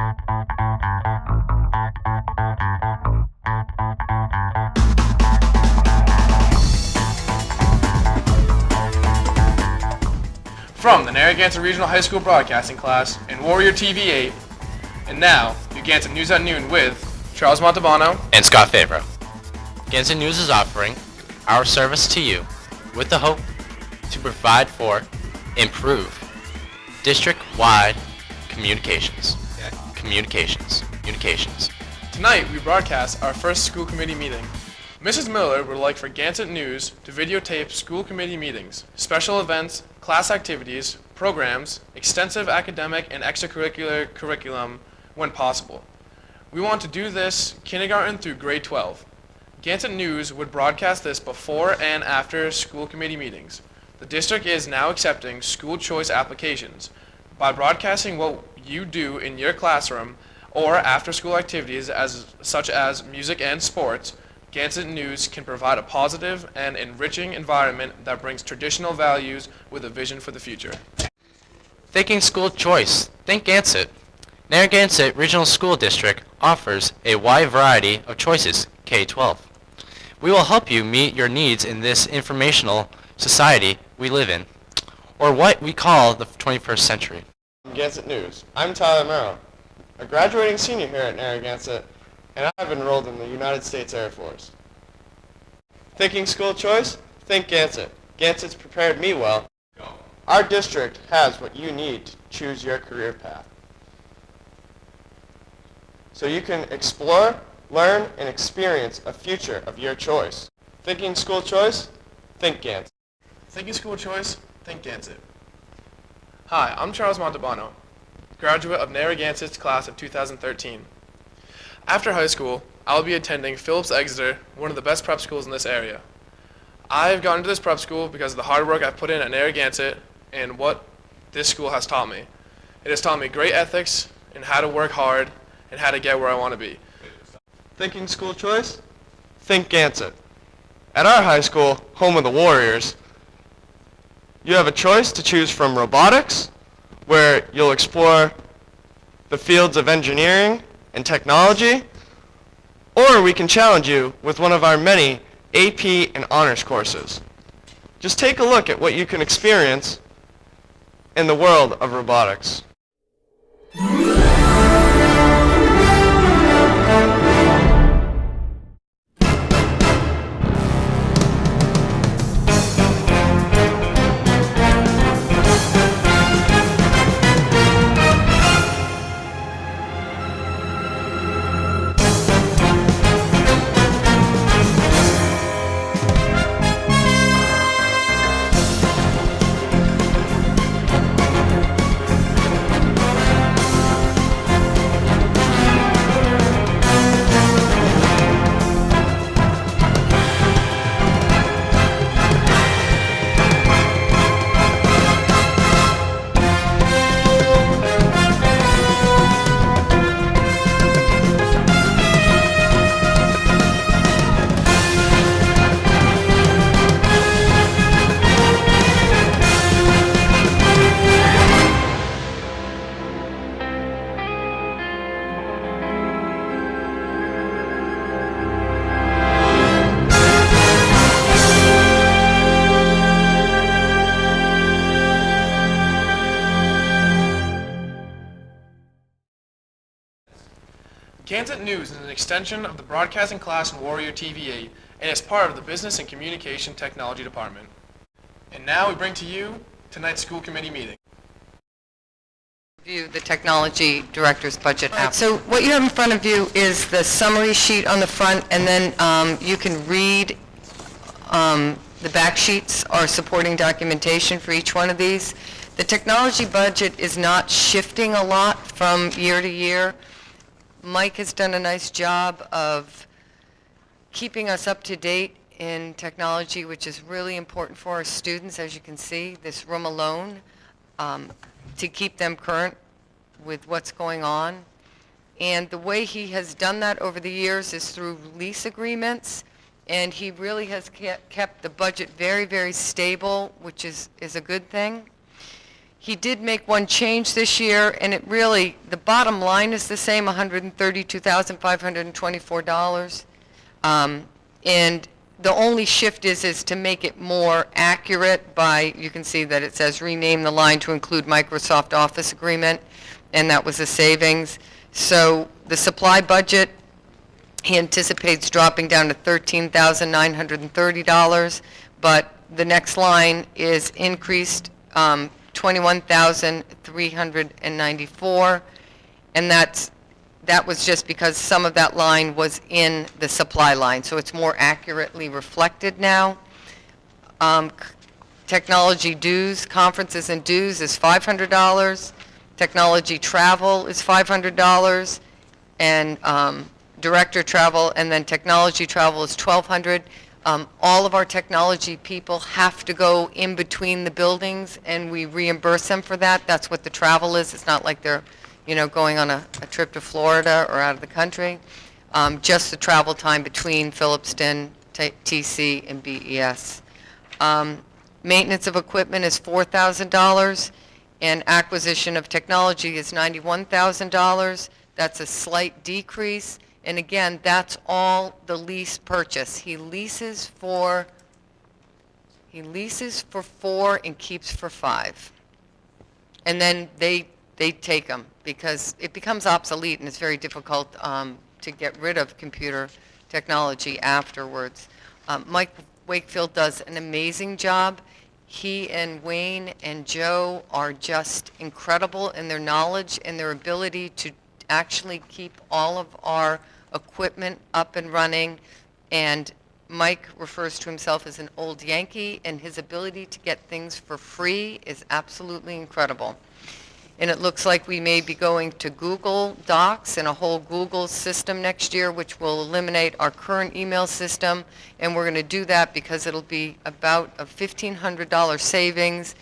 From the Narragansett Regional High School broadcasting class in Warrior TV8, and now, your Gansett News at Noon with Charles Montalbano and Scott Favreau. Gansett News is offering our service to you with the hope to provide for improved district-wide communications. Tonight, we broadcast our first school committee meeting. Mrs. Miller would like for Gansett News to videotape school committee meetings, special events, class activities, programs, extensive academic and extracurricular curriculum when possible. We want to do this kindergarten through grade 12. Gansett News would broadcast this before and after school committee meetings. The district is now accepting school choice applications. By broadcasting what you do in your classroom or after-school activities such as music and sports, Gansett News can provide a positive and enriching environment that brings traditional values with a vision for the future. Thinking school choice, think Gansett. Narragansett Regional School District offers a wide variety of choices K-12. We will help you meet your needs in this informational society we live in, or what we call the 21st century. Gansett News. I'm Tyler Merrill, a graduating senior here at Narragansett, and I've enrolled in the United States Air Force. Thinking school choice? Think Gansett. Gansett's prepared me well. Our district has what you need to choose your career path. So you can explore, learn, and experience a future of your choice. Thinking school choice? Think Gansett. Thinking school choice? Think Gansett. Hi, I'm Charles Montalbano, graduate of Narragansett's class of 2013. After high school, I'll be attending Phillips Exeter, one of the best prep schools in this area. I've gone to this prep school because of the hard work I've put in at Narragansett and what this school has taught me. It has taught me great ethics and how to work hard and how to get where I want to be. Thinking school choice? Think Gansett. At our high school, home of the Warriors, you have a choice to choose from robotics, where you'll explore the fields of engineering and technology, or we can challenge you with one of our many AP and honors courses. Just take a look at what you can experience in the world of robotics. Gansett News is an extension of the broadcasting class in Warrior TV8 and is part of the Business and Communication Technology Department. And now we bring to you tonight's school committee meeting. View the technology director's budget app. So what you have in front of you is the summary sheet on the front, and then you can read the back sheets or supporting documentation for each one of these. The technology budget is not shifting a lot from year to year. Mike has done a nice job of keeping us up to date in technology, which is really important for our students, as you can see, this room alone, to keep them current with what's going on. And the way he has done that over the years is through lease agreements, and he really has kept the budget very, very stable, which is a good thing. He did make one change this year, and it really, the bottom line is the same, $132,524. And the only shift is to make it more accurate by, you can see that it says rename the line to include Microsoft Office agreement, and that was a savings. So the supply budget, he anticipates dropping down to $13,930, but the next line is increased $21,394, and that was just because some of that line was in the supply line, so it's more accurately reflected now. Technology dues, conferences and dues is $500. Technology travel is $500, and director travel, and then technology travel is $1,200. All of our technology people have to go in between the buildings, and we reimburse them for that. That's what the travel is. It's not like they're, going on a trip to Florida or out of the country. Just the travel time between Phillipston, TC, and BES. Maintenance of equipment is $4,000, and acquisition of technology is $91,000. That's a slight decrease. And again, that's all the lease purchase. He leases for 4 and keeps for 5. And then they take them because it becomes obsolete, and it's very difficult to get rid of computer technology afterwards. Mike Wakefield does an amazing job. He and Wayne and Joe are just incredible in their knowledge and their ability to actually keep all of our equipment up and running. And Mike refers to himself as an old Yankee, and his ability to get things for free is absolutely incredible. And it looks like we may be going to Google Docs and a whole Google system next year, which will eliminate our current email system. And we're going to do that because it'll be about a $1,500 savings,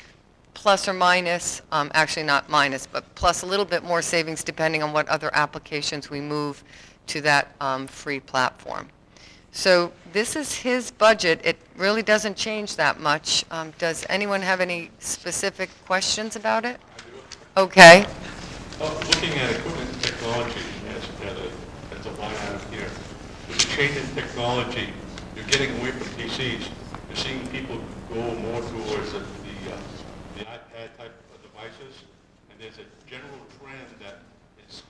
plus or minus, actually not minus, but plus a little bit more savings depending on what other applications we move to that free platform. So this is his budget. It really doesn't change that much. Does anyone have any specific questions about it? Okay. Looking at equipment and technology as a line item here, with the change in technology, you're getting away from PCs. You're seeing people go more towards the iPad type of devices, and there's a general trend that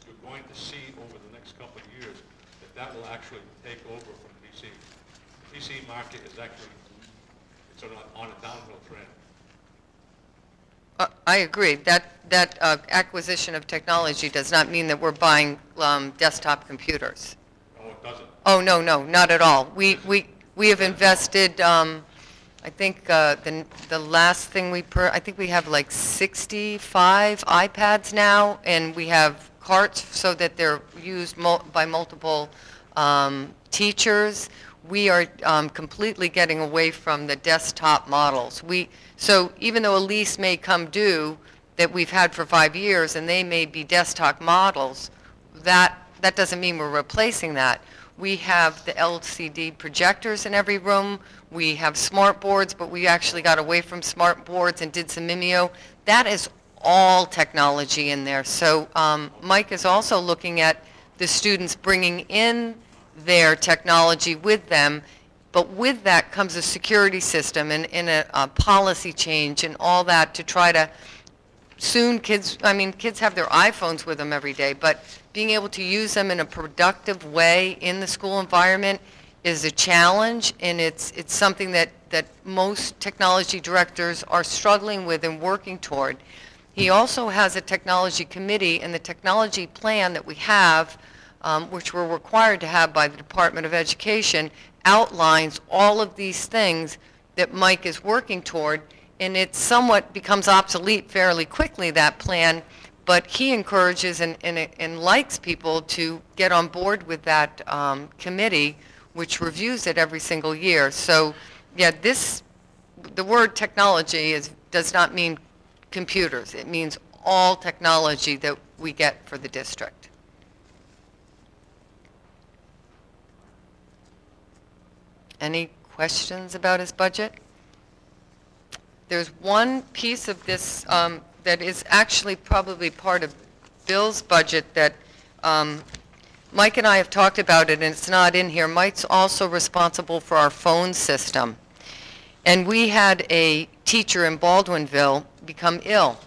you're going to see over the next couple of years that will actually take over from PC. The PC market is actually on a downhill trend. I agree. That acquisition of technology does not mean that we're buying desktop computers. No, it doesn't. Oh, no, not at all. We have invested, I think the last thing I think we have like 65 iPads now, and we have carts so that they're used by multiple teachers. We are completely getting away from the desktop models. So even though a lease may come due that we've had for 5 years, and they may be desktop models, that doesn't mean we're replacing that. We have the LCD projectors in every room. We have smart boards, but we actually got away from smart boards and did some Mimeo. That is all technology in there. So Mike is also looking at the students bringing in their technology with them, but with that comes a security system and a policy change and all that to try to soon kids have their iPhones with them every day, but being able to use them in a productive way in the school environment is a challenge, and it's something that most technology directors are struggling with and working toward. He also has a technology committee, and the technology plan that we have, which we're required to have by the Department of Education, outlines all of these things that Mike is working toward, and it somewhat becomes obsolete fairly quickly, that plan, but he encourages and likes people to get on board with that committee, which reviews it every single year. So yeah, the word technology does not mean computers. It means all technology that we get for the district. Any questions about his budget? There's one piece of this that is actually probably part of Bill's budget that Mike and I have talked about it, and it's not in here. Mike's also responsible for our phone system. And we had a teacher in Baldwinville become ill.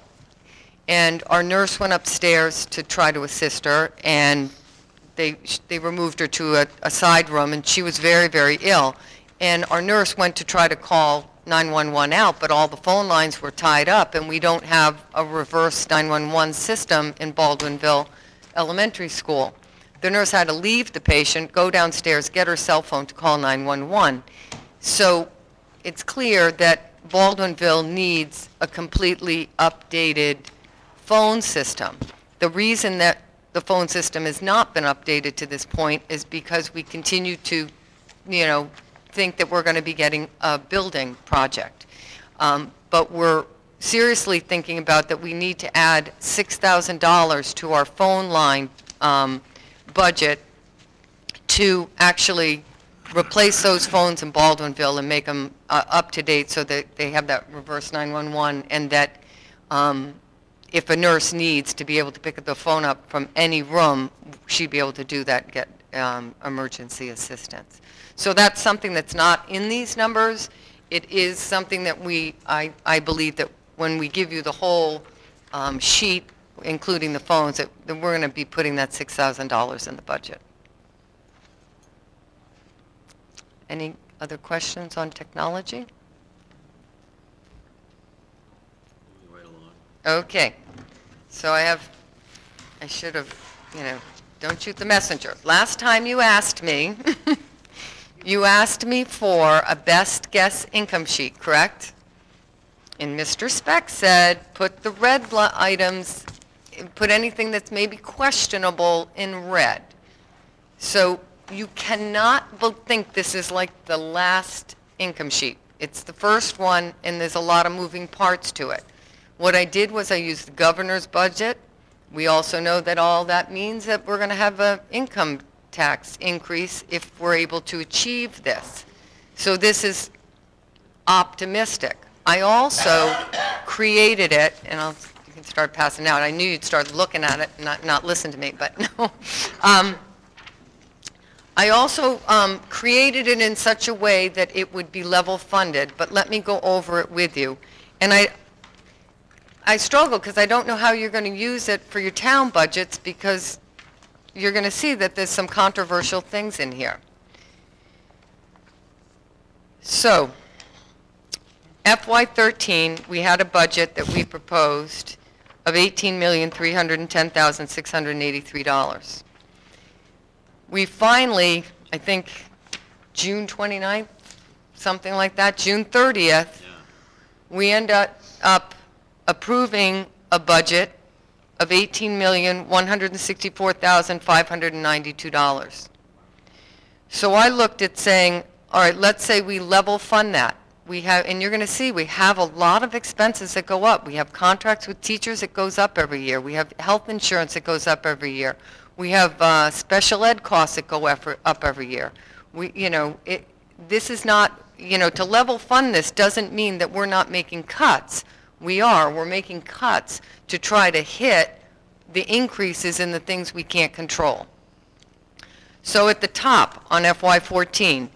And our nurse went upstairs to try to assist her, and they removed her to a side room, and she was very, very ill. And our nurse went to try to call 911 out, but all the phone lines were tied up, and we don't have a reverse 911 system in Baldwinville Elementary School. The nurse had to leave the patient, go downstairs, get her cell phone to call 911. So it's clear that Baldwinville needs a completely updated phone system. The reason that the phone system has not been updated to this point is because we continue to, think that we're going to be getting a building project. But we're seriously thinking about that we need to add $6,000 to our phone line budget to actually replace those phones in Baldwinville and make them up to date so that they have that reverse 911, and that if a nurse needs to be able to pick the phone up from any room, she'd be able to do that and get emergency assistance. So that's something that's not in these numbers. It is something that I believe that when we give you the whole sheet, including the phones, that we're going to be putting that $6,000 in the budget. Any other questions on technology? Right along. Okay. So I should have, don't shoot the messenger. Last time you asked me, you asked me for a best guess income sheet, correct? And Mr. Speck said, put the red items, put anything that's maybe questionable in red. So you cannot think this is like the last income sheet. It's the first one, and there's a lot of moving parts to it. What I did was I used the governor's budget. We also know that all that means that we're going to have an income tax increase if we're able to achieve this. So this is optimistic. I also created it, and you can start passing out. I knew you'd start looking at it and not listen to me, but no. I also created it in such a way that it would be level funded, but let me go over it with you. And I struggle because I don't know how you're going to use it for your town budgets, because you're going to see that there's some controversial things in here. So, FY13, we had a budget that we proposed of $18,310,683. We finally, I think, June 29th, something like that, June 30th, we end up approving a budget of $18,164,592. So I looked at saying, all right, let's say we level fund that. We have, and you're going to see, we have a lot of expenses that go up. We have contracts with teachers that goes up every year. We have health insurance that goes up every year. We have special ed costs that go up every year. This is not, to level fund this doesn't mean that we're not making cuts. We're making cuts to try to hit the increases in the things we can't control. So at the top on FY14,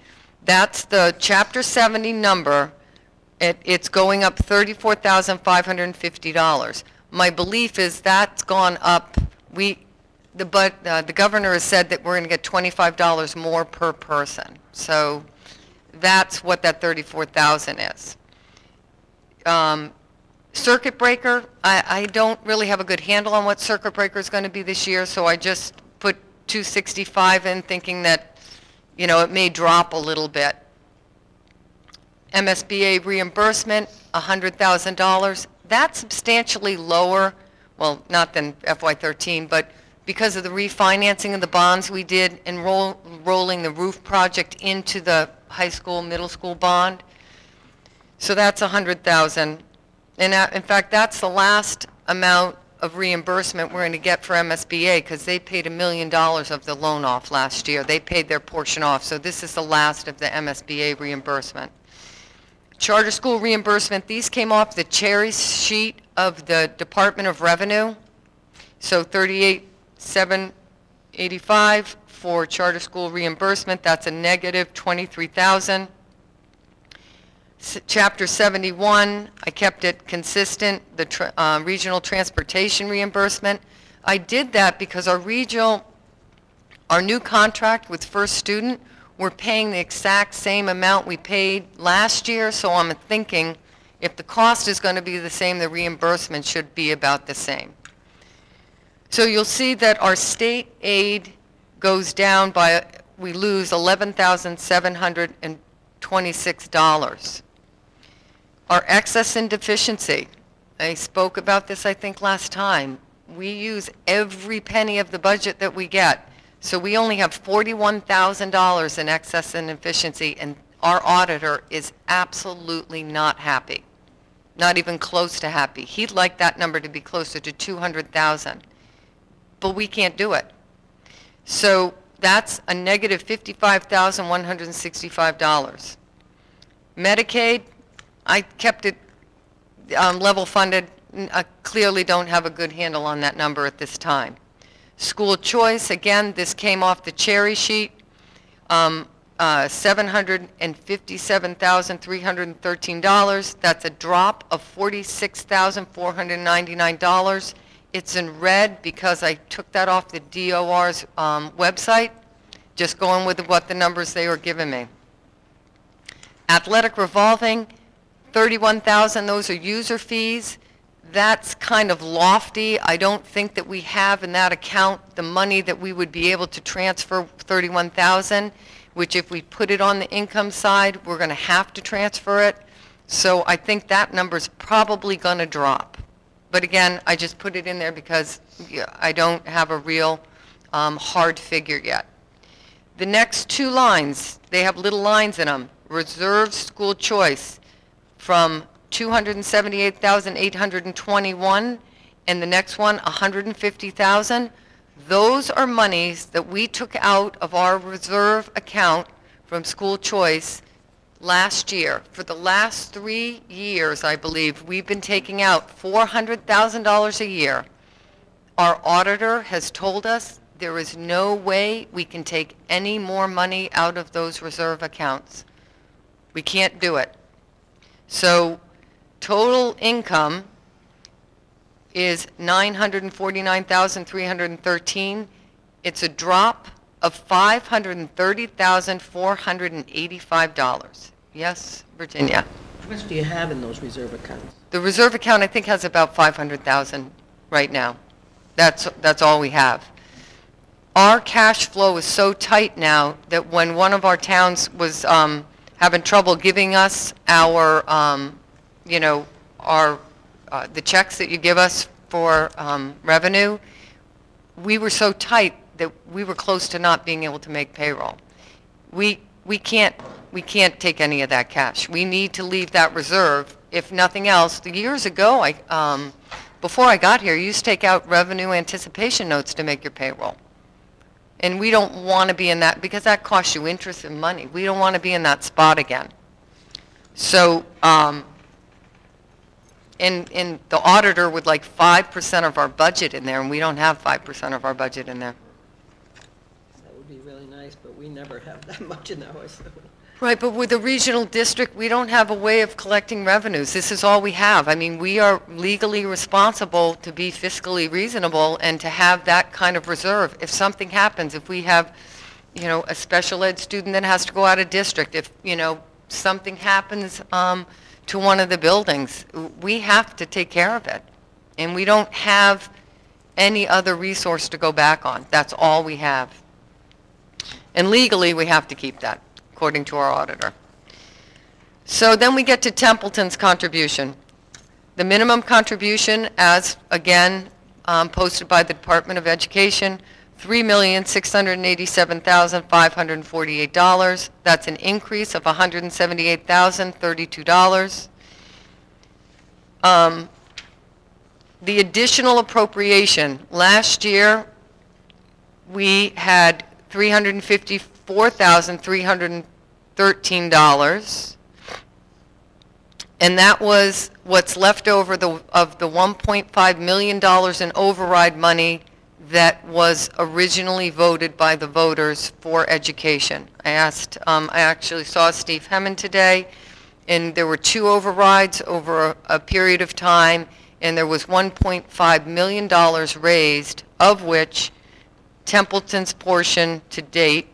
that's the Chapter 70 number. It's going up $34,550. My belief is that's gone up. The governor has said that we're going to get $25 more per person. So that's what that $34,000 is. Circuit breaker, I don't really have a good handle on what circuit breaker is going to be this year, so I just put 265 in, thinking that, it may drop a little bit. MSBA reimbursement, $100,000. That's substantially lower, well, not than FY13, but because of the refinancing of the bonds we did and rolling the roof project into the high school, middle school bond. So that's $100,000. And in fact, that's the last amount of reimbursement we're going to get for MSBA, because they paid $1 million of the loan off last year. They paid their portion off, so this is the last of the MSBA reimbursement. Charter school reimbursement, these came off the cherry sheet of the Department of Revenue. So 38,785 for charter school reimbursement, that's a negative 23,000. Chapter 71, I kept it consistent, the regional transportation reimbursement. I did that because our new contract with First Student, we're paying the exact same amount we paid last year, so I'm thinking if the cost is going to be the same, the reimbursement should be about the same. So you'll see that our state aid goes down by, we lose $11,726. Our excess and deficiency, I spoke about this I think last time. We use every penny of the budget that we get. So we only have $41,000 in excess and efficiency, and our auditor is absolutely not happy, not even close to happy. He'd like that number to be closer to $200,000, but we can't do it. So that's a negative $55,165. Medicaid, I kept it level funded. I clearly don't have a good handle on that number at this time. School choice, again, this came off the cherry sheet, $757,313. That's a drop of $46,499. It's in red because I took that off the DOR's website, just going with what the numbers they were giving me. Athletic revolving, $31,000, those are user fees. That's kind of lofty. I don't think that we have in that account the money that we would be able to transfer $31,000, which if we put it on the income side, we're going to have to transfer it. So I think that number's probably going to drop. But again, I just put it in there because I don't have a real hard figure yet. The next two lines, they have little lines in them. Reserve school choice from 278,821, and the next one, 150,000. Those are monies that we took out of our reserve account from school choice last year. For the last 3 years, I believe, we've been taking out $400,000 a year. Our auditor has told us there is no way we can take any more money out of those reserve accounts. We can't do it. So total income is $949,313. It's a drop of $530,485. Yes, Virginia. How much do you have in those reserve accounts? The reserve account, I think, has about $500,000 right now. That's all we have. Our cash flow is so tight now that when one of our towns was having trouble giving us our, the checks that you give us for revenue, we were so tight that we were close to not being able to make payroll. We can't take any of that cash. We need to leave that reserve. If nothing else, years ago, before I got here, you used to take out revenue anticipation notes to make your payroll. And we don't want to be in that, because that costs you interest and money. We don't want to be in that spot again. So, and the auditor would like 5% of our budget in there, and we don't have 5% of our budget in there. That would be really nice, but we never have that much in our so. Right, but with the regional district, we don't have a way of collecting revenues. This is all we have. I mean, we are legally responsible to be fiscally reasonable and to have that kind of reserve. If something happens, if we have, a special ed student that has to go out of district, if, something happens to one of the buildings, we have to take care of it. And we don't have any other resource to go back on. That's all we have. And legally, we have to keep that, according to our auditor. So then we get to Templeton's contribution. The minimum contribution, as again posted by the Department of Education, $3,687,548. That's an increase of $178,032. The additional appropriation, last year we had $354,313. And that was what's left over of the $1.5 million in override money that was originally voted by the voters for education. I actually saw Steve Hemmond today, and there were 2 overrides over a period of time, and there was $1.5 million raised, of which Templeton's portion to date,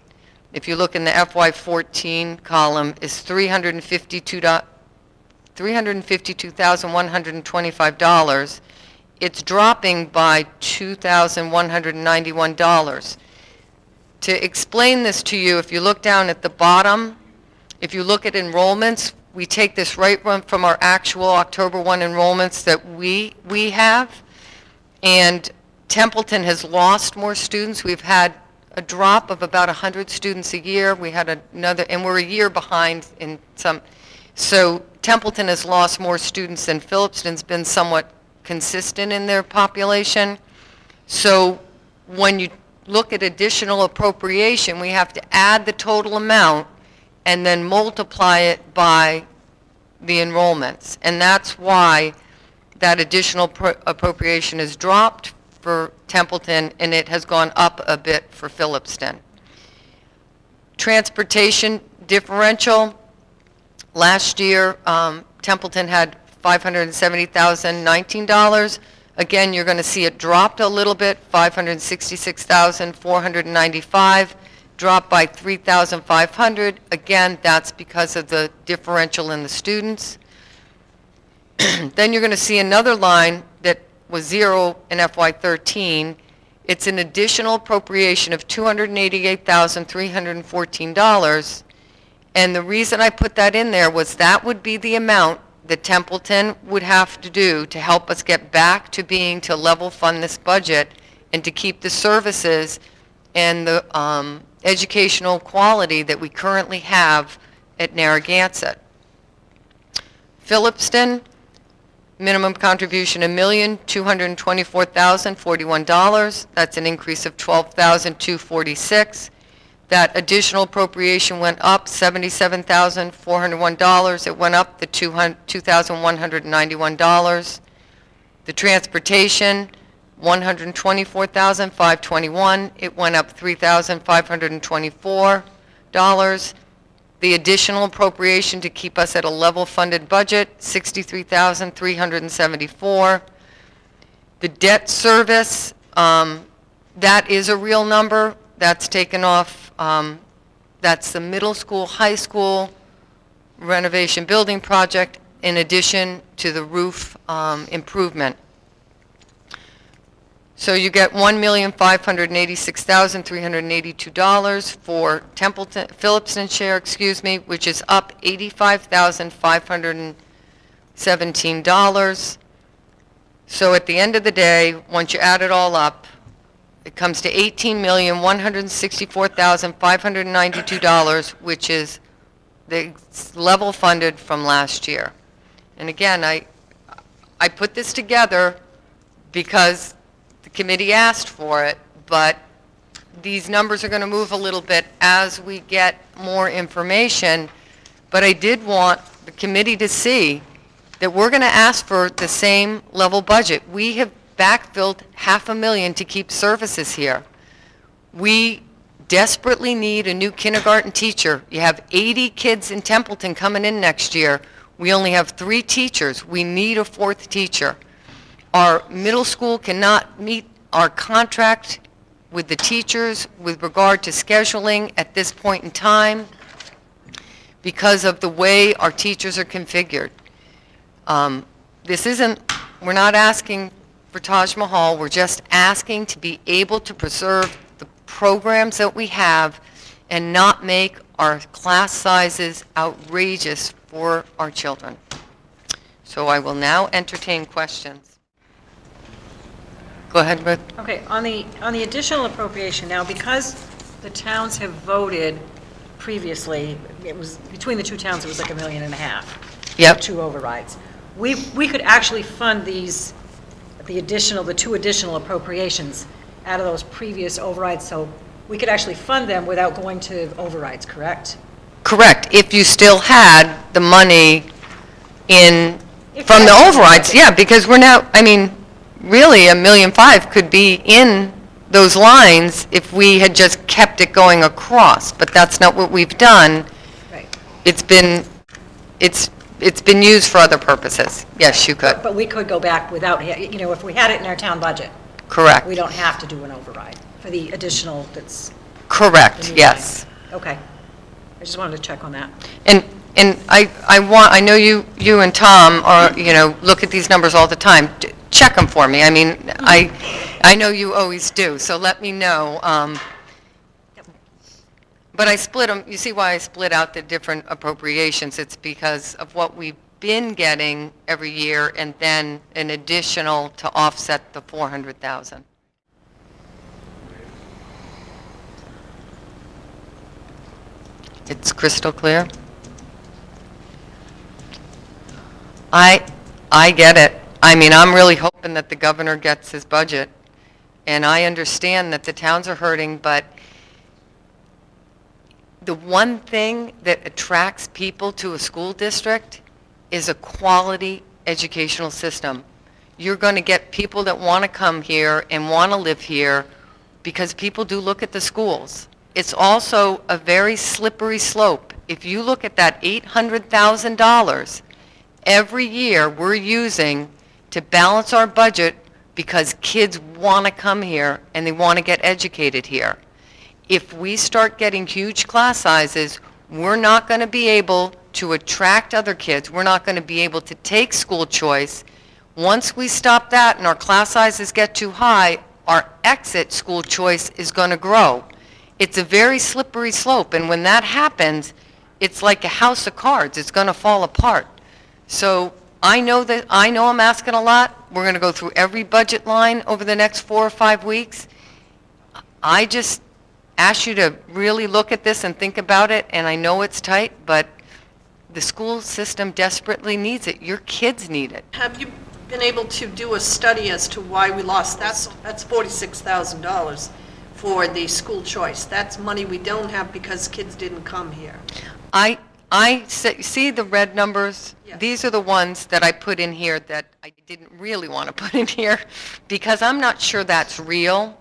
if you look in the FY14 column, is $352,125. It's dropping by $2,191. To explain this to you, if you look down at the bottom, if you look at enrollments, we take this right from our actual October 1 enrollments that we have, and Templeton has lost more students. We've had a drop of about 100 students a year. We had another, and we're a year behind in some. So Templeton has lost more students than Phillipston's been somewhat consistent in their population. So when you look at additional appropriation, we have to add the total amount and then multiply it by the enrollments. And that's why that additional appropriation is dropped for Templeton, and it has gone up a bit for Phillipston. Transportation differential. Last year, Templeton had $570,019. Again, you're going to see it dropped a little bit, $566,495, dropped by $3,500. Again, that's because of the differential in the students. Then you're going to see another line that was 0 in FY13. It's an additional appropriation of $288,314. And the reason I put that in there was that would be the amount that Templeton would have to do to help us get back to being to level fund this budget and to keep the services and the educational quality that we currently have at Narragansett. Phillipston, minimum contribution $1,224,041. That's an increase of $12,246. That additional appropriation went up $77,401. It went up the $2,191. The transportation, $124,521. It went up $3,524. The additional appropriation to keep us at a level funded budget, $63,374. The debt service, that is a real number. That's taken off. That's the middle school, high school renovation building project in addition to the roof improvement. So you get $1,586,382 for Phillipston share, which is up $85,517. So at the end of the day, once you add it all up, it comes to $18,164,592, which is the level funded from last year. And again, I put this together because the committee asked for it, but these numbers are going to move a little bit as we get more information. But I did want the committee to see that we're going to ask for the same level budget. We have backfilled $500,000 to keep services here. We desperately need a new kindergarten teacher. You have 80 kids in Templeton coming in next year. We only have 3 teachers. We need a 4th teacher. Our middle school cannot meet our contract with the teachers with regard to scheduling at this point in time because of the way our teachers are configured. We're not asking for Taj Mahal, we're just asking to be able to preserve the programs that we have and not make our class sizes outrageous for our children. So I will now entertain questions. Go ahead, Ruth. Okay, on the additional appropriation now, because the towns have voted previously, it was, between the 2 towns, it was like $1.5 million. Yep. 2 overrides. We could actually fund these, the 2 additional appropriations out of those previous overrides, so we could actually fund them without going to overrides, correct? Correct. If you still had the money from the overrides, yeah, because we're now, I mean, really, $1.5 million could be in those lines if we had just kept it going across, but that's not what we've done. Right. It's been used for other purposes. Yes, you could. But we could go back without, if we had it in our town budget, Correct. we don't have to do an override for the additional that's. Correct, the new yes. line. Okay. I just wanted to check on that. And I know you and Tom are, look at these numbers all the time. Check them for me. I mean, I know you always do, so let me know. But I split them, you see why I split out the different appropriations? It's because of what we've been getting every year and then an additional to offset the 400,000. It's crystal clear? I get it. I mean, I'm really hoping that the governor gets his budget, and I understand that the towns are hurting, but the one thing that attracts people to a school district is a quality educational system. You're going to get people that want to come here and want to live here because people do look at the schools. It's also a very slippery slope. If you look at that $800,000 every year we're using to balance our budget because kids want to come here and they want to get educated here. If we start getting huge class sizes, we're not going to be able to attract other kids. We're not going to be able to take school choice. Once we stop that and our class sizes get too high, our exit school choice is going to grow. It's a very slippery slope, and when that happens, it's like a house of cards. It's going to fall apart. So I know I'm asking a lot. We're going to go through every budget line over the next 4 or 5 weeks. I just ask you to really look at this and think about it, and I know it's tight, but the school system desperately needs it. Your kids need it. Have you been able to do a study as to why we lost that? That's $46,000 for the school choice. That's money we don't have because kids didn't come here. I see the red numbers. Yes. These are the ones that I put in here that I didn't really want to put in here because I'm not sure that's real.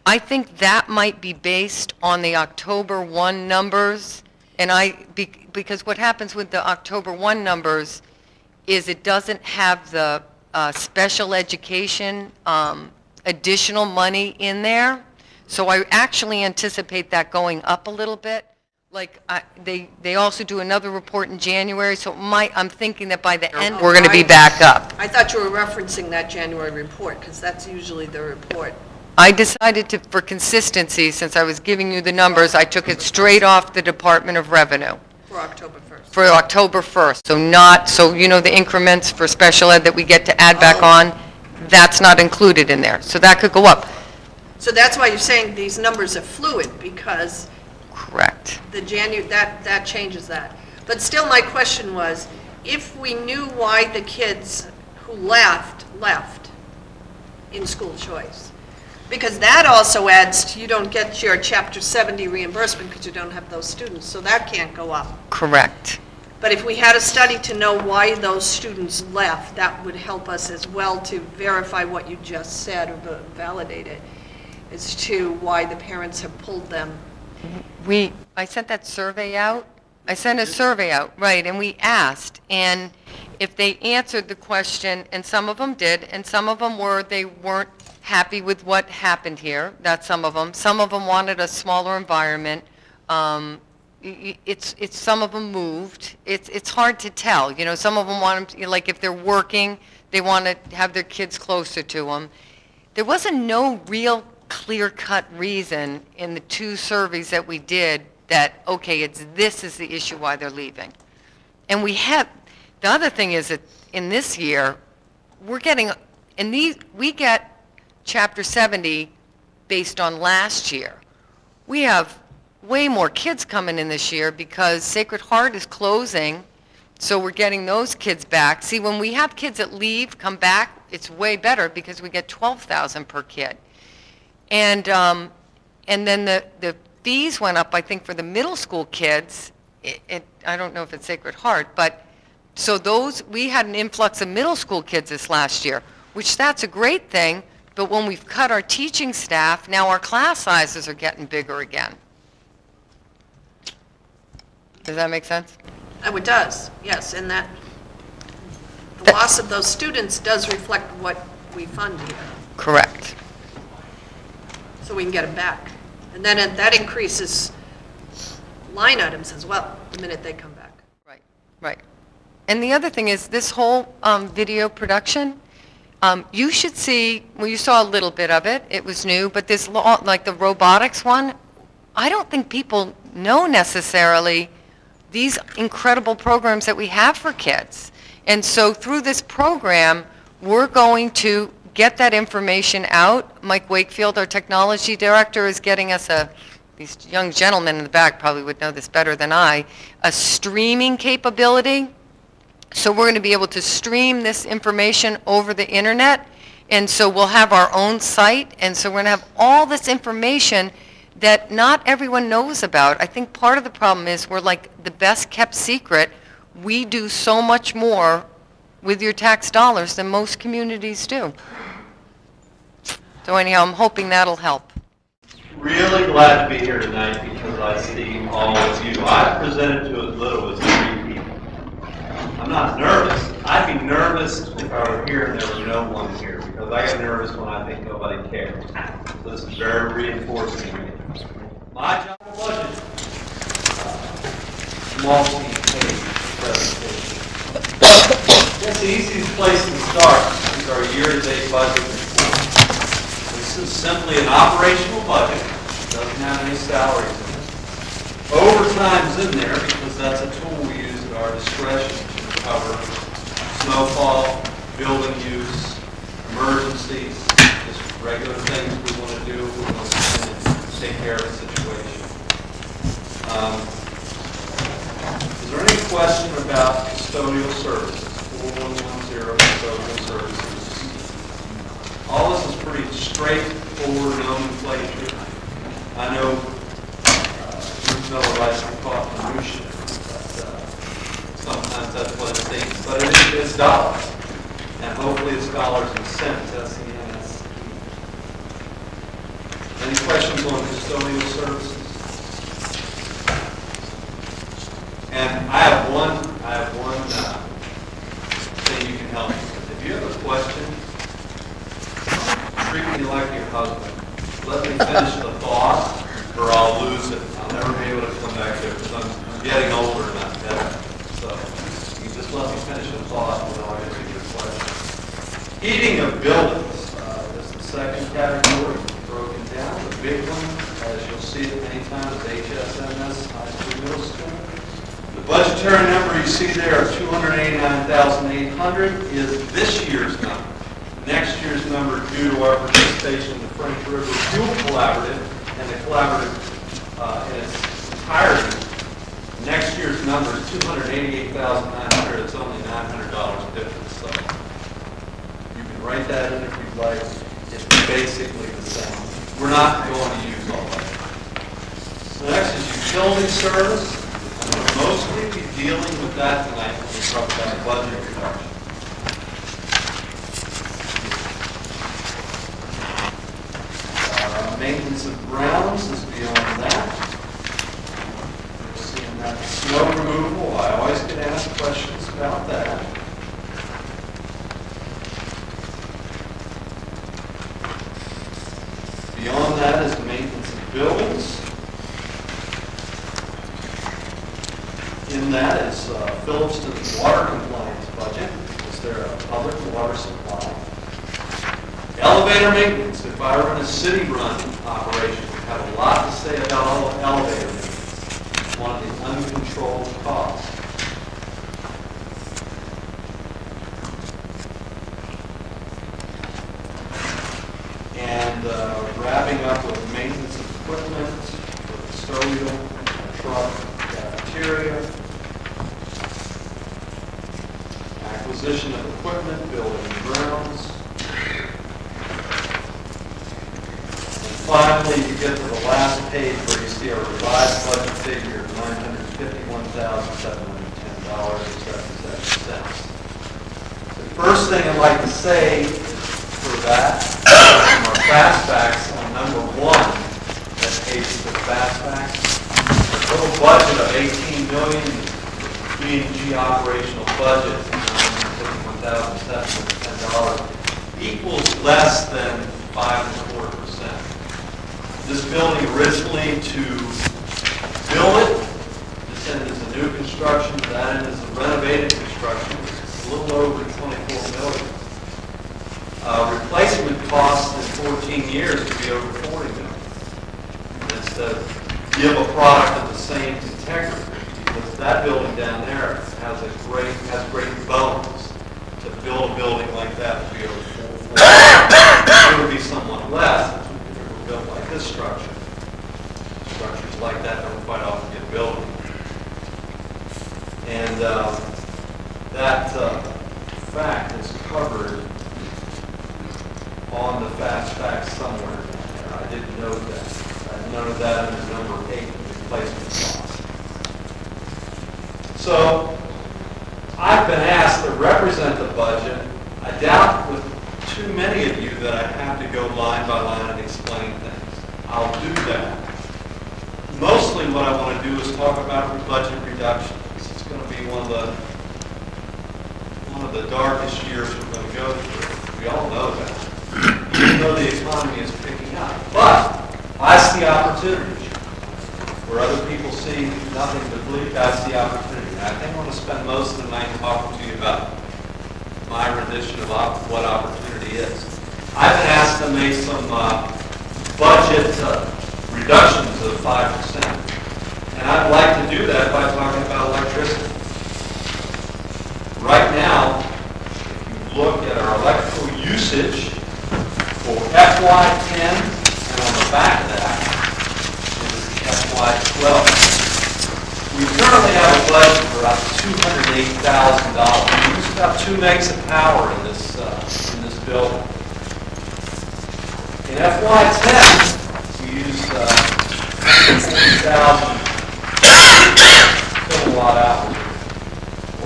I think that might be based on the October 1 numbers, and because what happens with the October 1 numbers is it doesn't have the special education additional money in there. So I actually anticipate that going up a little bit. Like they also do another report in January, so I'm thinking that by the end we're going to be back up. I thought you were referencing that January report because that's usually the report. I decided to, for consistency, since I was giving you the numbers, I took it straight off the Department of Revenue. For October 1st. For October 1st. So the increments for special ed that we get to add back on, that's not included in there. So that could go up. So that's why you're saying these numbers are fluid because Correct. that changes that. But still my question was, if we knew why the kids who left in school choice, because that also adds to, you don't get your Chapter 70 reimbursement because you don't have those students, so that can't go up. Correct. But if we had a study to know why those students left, that would help us as well to verify what you just said or validate it as to why the parents have pulled them. I sent that survey out. I sent a survey out, right, and we asked, and if they answered the question, and some of them did, and some of them they weren't happy with what happened here. That's some of them. Some of them wanted a smaller environment. It's some of them moved. It's hard to tell. Some of them want them, like if they're working, they want to have their kids closer to them. There wasn't no real clear-cut reason in the 2 surveys that we did that, okay, this is the issue why they're leaving. And the other thing is that in this year, we get Chapter 70 based on last year. We have way more kids coming in this year because Sacred Heart is closing, so we're getting those kids back. See, when we have kids that leave, come back, it's way better because we get $12,000 per kid. And then the fees went up, I think, for the middle school kids. I don't know if it's Sacred Heart, but So we had an influx of middle school kids this last year, which that's a great thing, but when we've cut our teaching staff, now our class sizes are getting bigger again. Does that make sense? Oh, it does, yes, and the loss of those students does reflect what we fund here, Correct. so we can get them back. And then that increases line items as well, the minute they come back. Right, right. And the other thing is this whole video production, you should see, well, you saw a little bit of it. It was new, but this, like the robotics one, I don't think people know necessarily these incredible programs that we have for kids. And so through this program, we're going to get that information out. Mike Wakefield, our technology director, is getting us these young gentlemen in the back probably would know this better than I, a streaming capability. So we're going to be able to stream this information over the internet, and so we'll have our own site, and so we're going to have all this information that not everyone knows about. I think part of the problem is we're like the best kept secret. We do so much more with your tax dollars than most communities do. So anyhow, I'm hoping that'll help. Really glad to be here tonight because I see all of you. I've presented to as little as 3 people. I'm not nervous. I'd be nervous if I were here and there were no one here because I get nervous when I think nobody cares. So this is very reinforcing to me. My job budget, multi-page presentation. It's the easiest place to start is our year-to-date budget report. This is simply an operational budget. It doesn't have any salaries in it. Overtime's in there because that's a tool we use at our discretion to cover snowfall, building use, emergencies, just regular things we want to do. We want to take care of the situation. Is there any question about custodial services? 4110 custodial services. All this is pretty straightforward nomenclature. I know Bruce Miller likes to talk minutia, but sometimes that's what it seems. But it is dollars, and hopefully it's dollars and cents. That's the NRSD. Any questions on custodial services? And I have one thing you can help me with. If you have a question, treat me like your husband. Let me finish the thought, or I'll lose it. I'll never be able to come back there because I'm getting older and not better. So you just let me finish the thought and then I'll get to your question. Heating of buildings is the second category broken down. The big one, as you'll see it many times, HSMS, high school, middle school. The budgetary number you see there of $289,800 is this year's number. Next year's number, due to our participation in the French River Fuel Collaborative and the collaborative in its entirety, next year's number is $288,900. It's only $900 difference. So you can write that in if you'd like. It's basically the same. We're not going to use all that. So next is utility service. We'll mostly be dealing with that tonight when we talk about budget reduction. Maintenance of grounds is beyond that. We're seeing that snow removal. I always get asked questions about that. Beyond that is maintenance of buildings. In that is Phillipston's water compliance budget. Is there a public water supply? Elevator maintenance. If I run a city-run operation, I have a lot to say about elevator maintenance. It's one of the uncontrolled costs. And wrapping up with maintenance of equipment, custodial, truck, cafeteria, acquisition of equipment, building and grounds. Finally, you get to the last page where you see our revised budget figure of $951,710. That's assessed. The first thing I'd like to say for that, from our fastbacks on number 1, that page for fastbacks, a total budget of $18 million, B&G operational budget, $951,710, equals less than 5.25%. This building originally, to build it, this end is a new construction, that end is a renovated construction, it's a little over $24 million. Replacement costs in 14 years could be over $40 million. That's to give a product of the same integrity, because that building down there has great bones. To build a building like that would be over $4 million. It would be somewhat less if it were built like this structure. Structures like that don't quite often get built. And that fact is covered on the fast facts somewhere. I didn't note that. I noted that under number 8, replacement cost. So I've been asked to represent the budget. I doubt with too many of you that I have to go line by line and explain things. I'll do that. Mostly what I want to do is talk about budget reductions. It's going to be one of the darkest years we're going to go through. We all know that. Even though the economy is picking up. But I see opportunity. Where other people see nothing but bleak, I see opportunity. And I think I want to spend most of the night talking to you about my rendition of what opportunity is. I've been asked to make some budget reductions of 5%. And I'd like to do that by talking about electricity. Right now, if you look at our electrical usage for FY10, and on the back of that is FY12. We currently have a budget for about $208,000. We use about 2 megs of power in this building. In FY10, we used 140,000 kilowatt hours,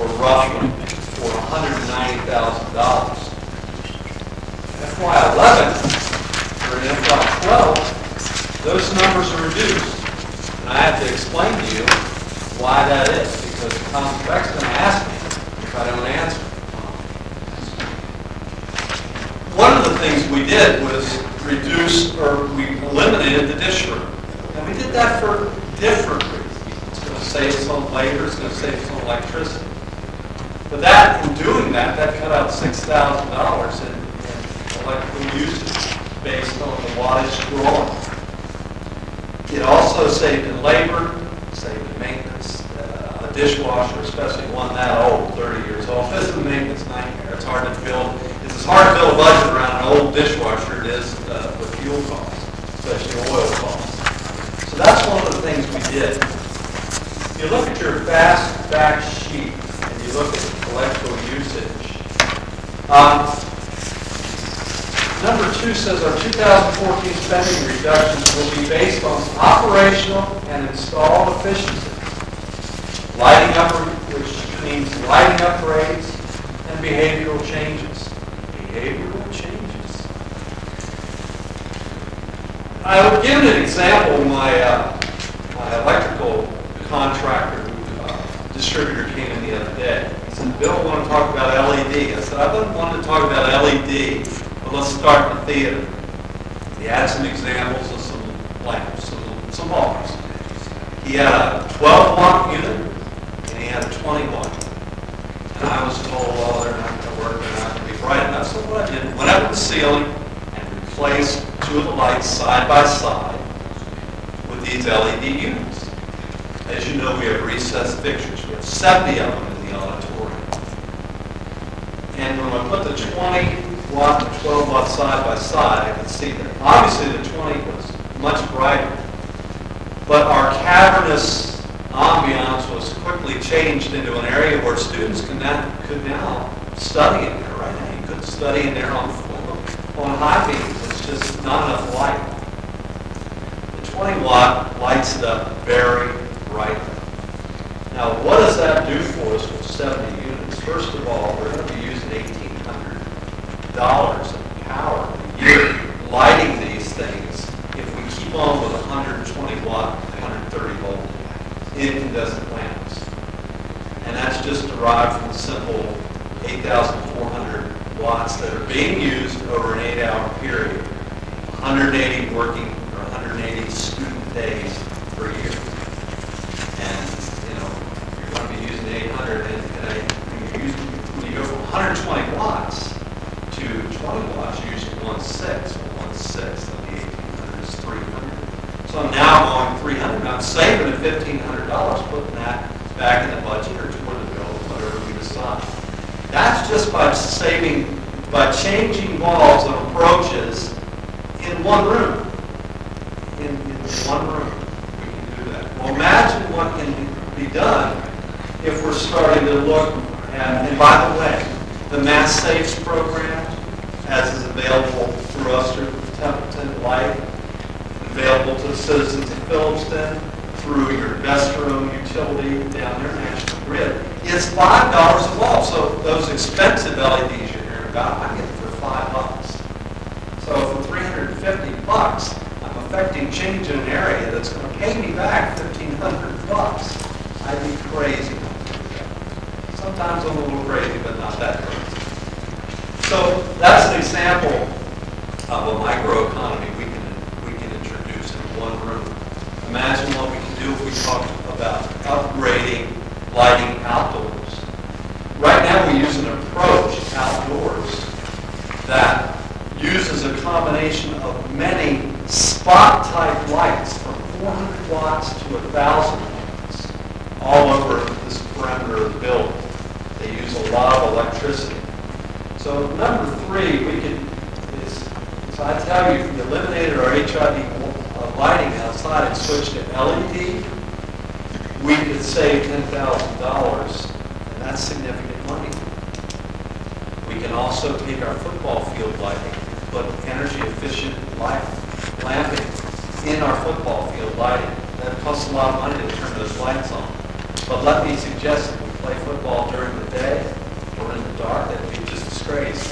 or roughly, for $190,000. FY11, or in FY12, those numbers are reduced. And I have to explain to you why that is, because the compact's going to ask me if I don't answer. One of the things we did was we eliminated the dish room. And we did that for different reasons. It's going to save some labor, it's going to save some electricity. But that, in doing that, cut out $6,000 in electrical usage based on the wattage drawn. It also saved in labor, saved in maintenance. A dishwasher, especially one that old, 30 years old, is a maintenance nightmare. It's hard to build. It's as hard to build a budget around an old dishwasher it is with fuel costs, especially oil costs. So that's one of the things we did. If you look at your fast fact sheet and you look at electrical usage, number 2 says our 2014 spending reductions will be based on operational and installed efficiency. Lighting up, which means lighting upgrades and behavioral changes. Behavioral changes. I would give an example. My electrical contractor, distributor came in the other day. He said, Bill, I want to talk about LED. I said, I've been wanting to talk about LED. But let's start in the theater. He had some examples of some lamps, some bulbs. He had a 12-watt unit, and he had a 20-watt unit. And I was told, well, they're not going to work, they're not going to be bright enough. So what I did, went up to the ceiling and replaced 2 of the lights side by side with these LED units. As you know, we have recessed fixtures. We have 70 of them in the auditorium. And when I put the 20-watt and 12-watt side by side, I could see that obviously the 20 was much brighter, but our cavernous ambiance was quickly changed into an area where students could now study in there. Right now, you couldn't study in there on high beams. It's just not enough light. The 20-watt lights it up very brightly. Now, what does that do for us with 70 units? First of all, we're going to be using $1,800 of power a year lighting these things if we keep on with 120 watt, 130 volt incandescent lamps. And that's just derived from the simple 8,400 watts that are being used over an 8-hour period, 180 working or 180 student days per year. And, you know, you're going to be using 800, and when you go from 120 watts to 20 watts, you're using 1/6. Well, 1/6 of the 1,800 is 300. So I'm now going 300. Now I'm saving the $1,500, putting that back in the budget or toward the bill, whatever we decide. That's just by changing valves and approaches in one room. In one room, we can do that. Well, imagine what can be done if we're starting to look at, and by the way, the Mass Safes program, as is available through us through Templeton Light, available to the citizens of Phillipston, through your investor owned utility down there, National Grid, is $5 a bulb. So those expensive LEDs you're hearing about, I get for $5. So for $350, I'm affecting change in an area that's going to pay me back $1,500. I'd be crazy. Sometimes I'm a little crazy, but not that crazy. So that's an example of a microeconomy we can introduce in one room. Imagine what we can do if we talk about upgrading lighting outdoors. Right now we use an approach outdoors that uses a combination of many spot-type lights from 400 watts to 1,000 watts all over this perimeter of the building. They use a lot of electricity. So number 3, so I tell you, if we eliminated our HID lighting outside and switched to LED, we could save $10,000, and that's significant money. We can also take our football field lighting, put energy-efficient lamping in our football field lighting. That costs a lot of money to turn those lights on. But let me suggest that we play football during the day or in the dark. That would be just a disgrace.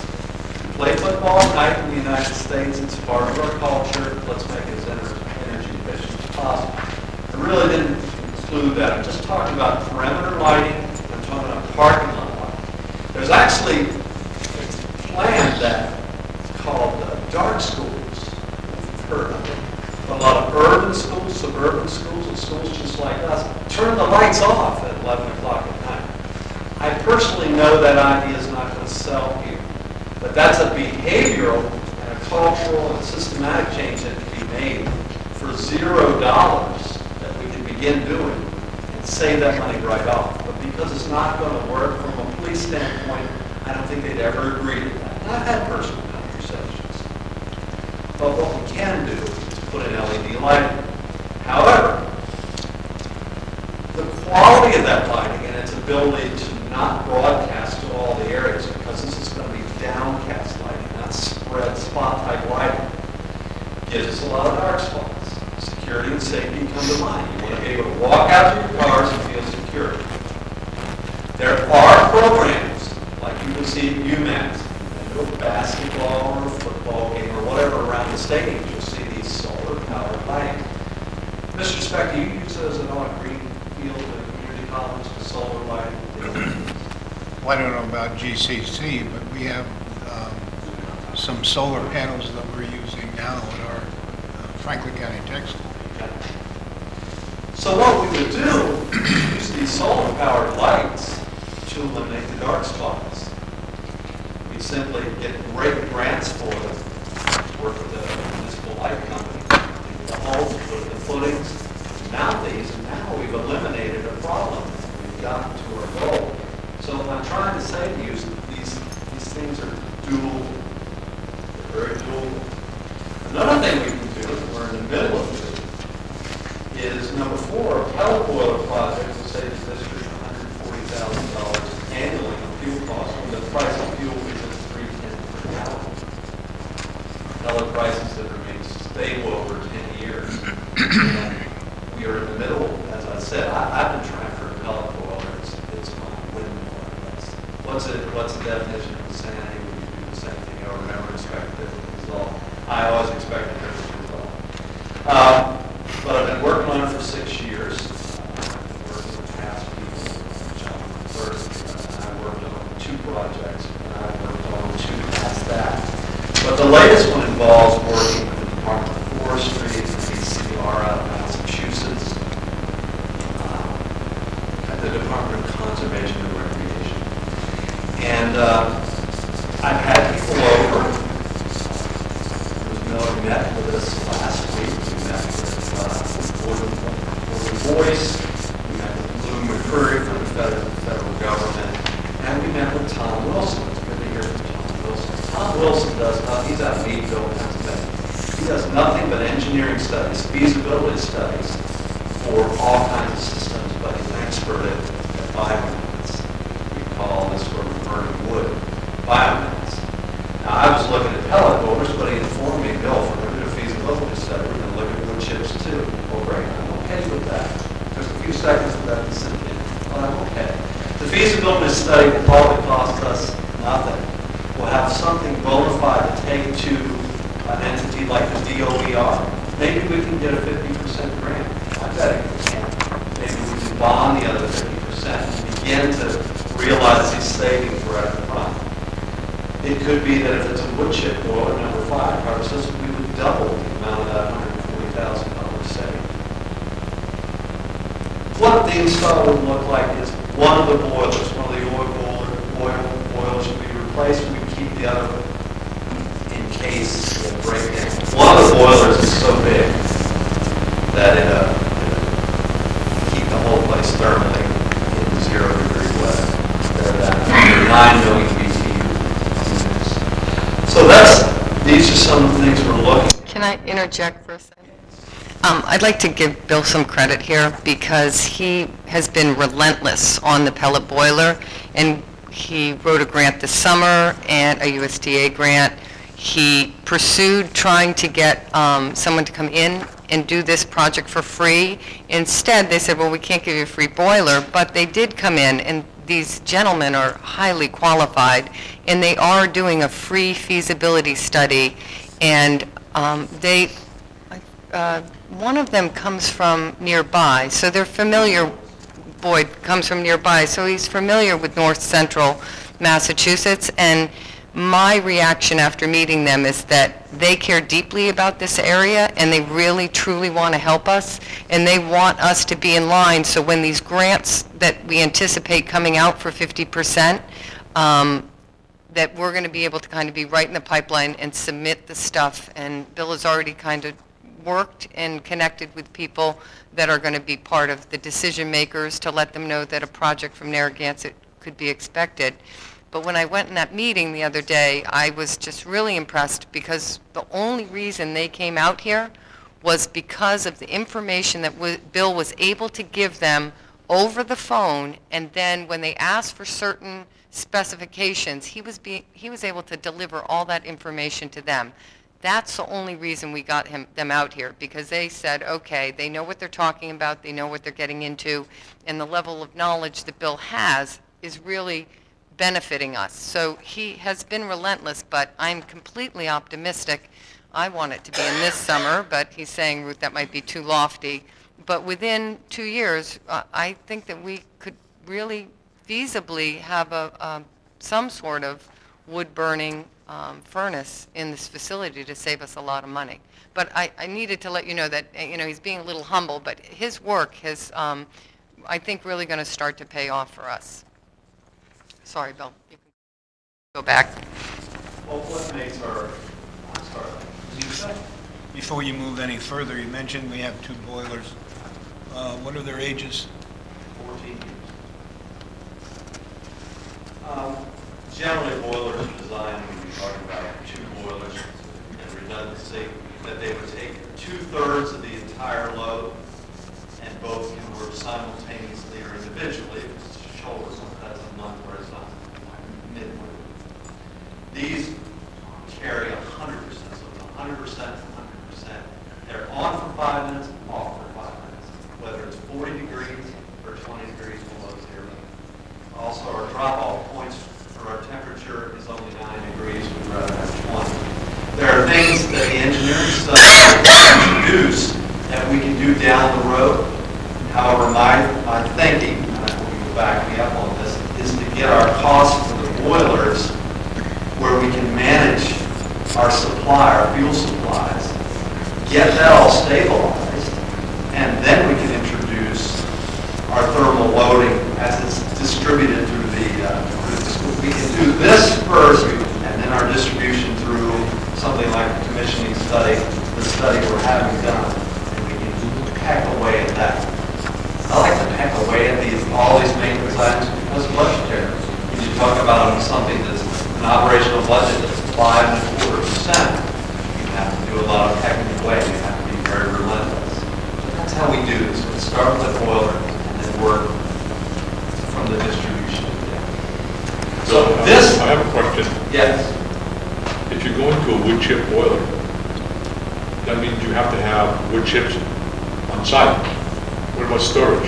We play football at night in the United States. It's part of our culture. Let's make it as energy efficient as possible. I really didn't include that. I'm just talking about perimeter lighting. I'm talking about parking lot lighting. There's actually a plan that's called dark schools, if you've heard of it. A lot of urban schools, suburban schools, and schools just like us turn the lights off at 11 o'clock at night. I personally know that idea is not going to sell here, but that's a behavioral and a cultural and systematic change that can be made for $0 that we can begin doing and save that money right off. But because it's not going to work from a police standpoint, I don't think they'd ever agree to that. And I've had personal conversations. But what we can do is put in LED lighting. However, the quality of that lighting and its ability to not broadcast to all the areas, because this is going to be downcast lighting, not spread spot-type lighting, gives us a lot of dark spots. Security and safety come to mind. You want to be able to walk out to your cars and feel secure. There are programs, like you can see at UMass, a basketball or a football game or whatever around the stadium, you'll see these solar-powered lighting. Mr. Spector, you use those at all green field and community college with solar lighting? Well, I don't know about GCC, but we have some solar panels that we're using now at our Franklin County Tech School. So what we would do is use these solar-powered lights to eliminate the dark spots. We simply get great grants for them, work with the municipal light company, the holes, put in the footings, mount these, and now we've eliminated a problem. We've gotten to our goal. So what I'm trying to say to you is that these things are dual. They're very dual. Another thing we can do, and we're in the middle of it, is number 4, a pellet boiler project will save the district $140,000 annually on fuel costs when the price of fuel is at $3.10 per gallon. Pellet prices that remain stable over 10 years. And we are in the middle, as I said, I've been trying for a pellet boiler. It's my windmill. What I've had people over. Miller met with us last week. We met with Gordon Boyce. We met with Lou McCurry from the federal government. And we met with Tom Wilson. It's good to hear from Tom Wilson. Tom Wilson does nothing. He's out of Meadville, Pennsylvania. He does nothing but engineering studies, feasibility studies for all kinds of systems, but he's an expert at biomass. We call this sort of burning wood biomass. Now, I was looking at pellet boilers, but he informed me, Bill, if we're going to do a feasibility study, we're going to look at wood chips too. Well, great, I'm okay with that. Just a few seconds for that to sink in. Well, I'm okay. The feasibility study will probably cost us nothing. We'll have something bona fide to take to an entity like the DOER. Maybe we can get a 50% grant. I bet we can. Maybe we can bond the other 50% and begin to realize these savings right up front. It could be that if it's a wood chip boiler, number 5, our system, we would double the amount of that $140,000 saving. What the install would look like is one of the boilers, one of the oil should be replaced. We keep the other in case it breaks down. One of the boilers is so big that it keep the whole place thermally in 0-degree weather. They're that 9 million BTU units. So these are some of the things we're looking at. Can I interject for a second? I'd like to give Bill some credit here because he has been relentless on the pellet boiler, and he wrote a grant this summer and a USDA grant. He pursued trying to get someone to come in and do this project for free. Instead, they said, well, we can't give you a free boiler, but they did come in, and these gentlemen are highly qualified, and they are doing a free feasibility study, and one of them comes from nearby, so they're familiar. Boyd comes from nearby, so he's familiar with North Central Massachusetts, and my reaction after meeting them is that they care deeply about this area, and they really, truly want to help us, and they want us to be in line, so when these grants that we anticipate coming out for 50%, that we're going to be able to kind of be right in the pipeline and submit the stuff, and Bill has already kind of worked and connected with people that are going to be part of the decision makers to let them know that a project from Narragansett could be expected. But when I went in that meeting the other day, I was just really impressed because the only reason they came out here was because of the information that Bill was able to give them over the phone, and then when they asked for certain specifications, he was able to deliver all that information to them. That's the only reason we got them out here, because they said, okay, they know what they're talking about, they know what they're getting into, and the level of knowledge that Bill has is really benefiting us. So he has been relentless, but I'm completely optimistic. I want it to be in this summer, but he's saying, Ruth, that might be too lofty. But within 2 years, I think that we could really feasibly have some sort of wood-burning furnace in this facility to save us a lot of money. But I needed to let you know that he's being a little humble, but his work has, I think, really going to start to pay off for us. Sorry, Bill. You can go back. Well, what makes our... I'm sorry. Before you move any further, you mentioned we have 2 boilers. What are their ages? 14 years. Generally, boilers are designed, when we talk about 2 boilers and redundancy, that they would take 2/3 of the entire load, and both can work simultaneously or individually. If it's a shoulder, sometimes a month where it's not midway. These carry 100%, so 100%. They're on for 5 minutes, off for 5 minutes, whether it's 40 degrees or 20 degrees below zero. Also, our drop-off points for our temperature is only 9 degrees. We'd rather have 20. There are things that the engineering study introduce that we can do down the road. However, my thinking, and I hope you will back me up on this, is to get our costs for the boilers where we can manage our supply, our fuel supplies, get that all stabilized, and then we can introduce our thermal loading as it's distributed through the school. We can do this study we're having done, and we can peck away at that. I like to peck away at all these maintenance items because budgetary. When you talk about something that's an operational budget that's 5.25%, you have to do a lot of pecking away. You have to be very relentless. But that's how we do this. We start with the boiler and then work from the distribution. So this, I have a question. yes. If you're going to a wood chip boiler, that means you have to have wood chips on site. What about storage?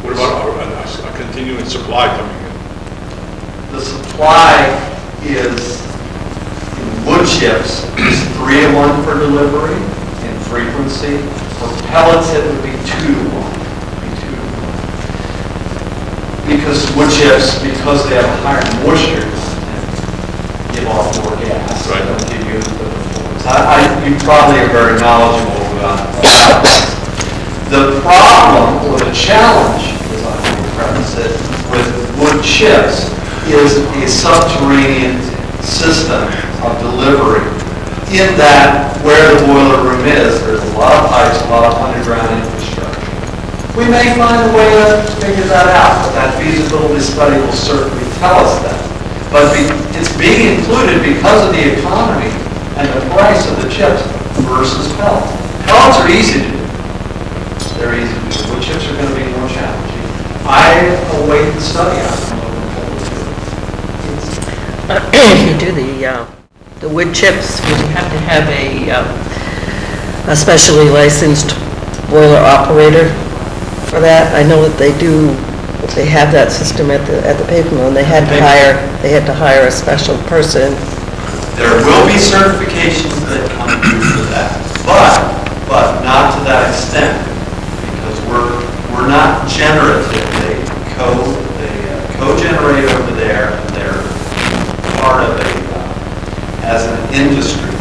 What about a continuing supply coming in? The supply is, in wood chips, is 3-to-1 for delivery in frequency. For pellets, it would be 2-to-1. Because wood chips, because they have a higher moisture content, give off more gas. Right. Don't give you the performance. You probably are very knowledgeable about that. The problem or the challenge, as I would preface it, with wood chips is a subterranean system of delivery. In that, where the boiler room is, there's a lot of pipes, a lot of underground infrastructure. We may find a way to figure that out, but that feasibility study will certainly tell us that. But it's being included because of the economy and the price of the chips versus pellets. Pellets are easy to do. They're easy to do. Wood chips are going to be more challenging. I await the study. I'm looking forward to it. If you do the wood chips, would you have to have a specially licensed boiler operator for that? I know that they do, they have that system at the paper mill, and they had to hire a special person. There will be certifications that come through for that, but not to that extent, because we're not generative. They co-generate over there, and they're part of as an industry.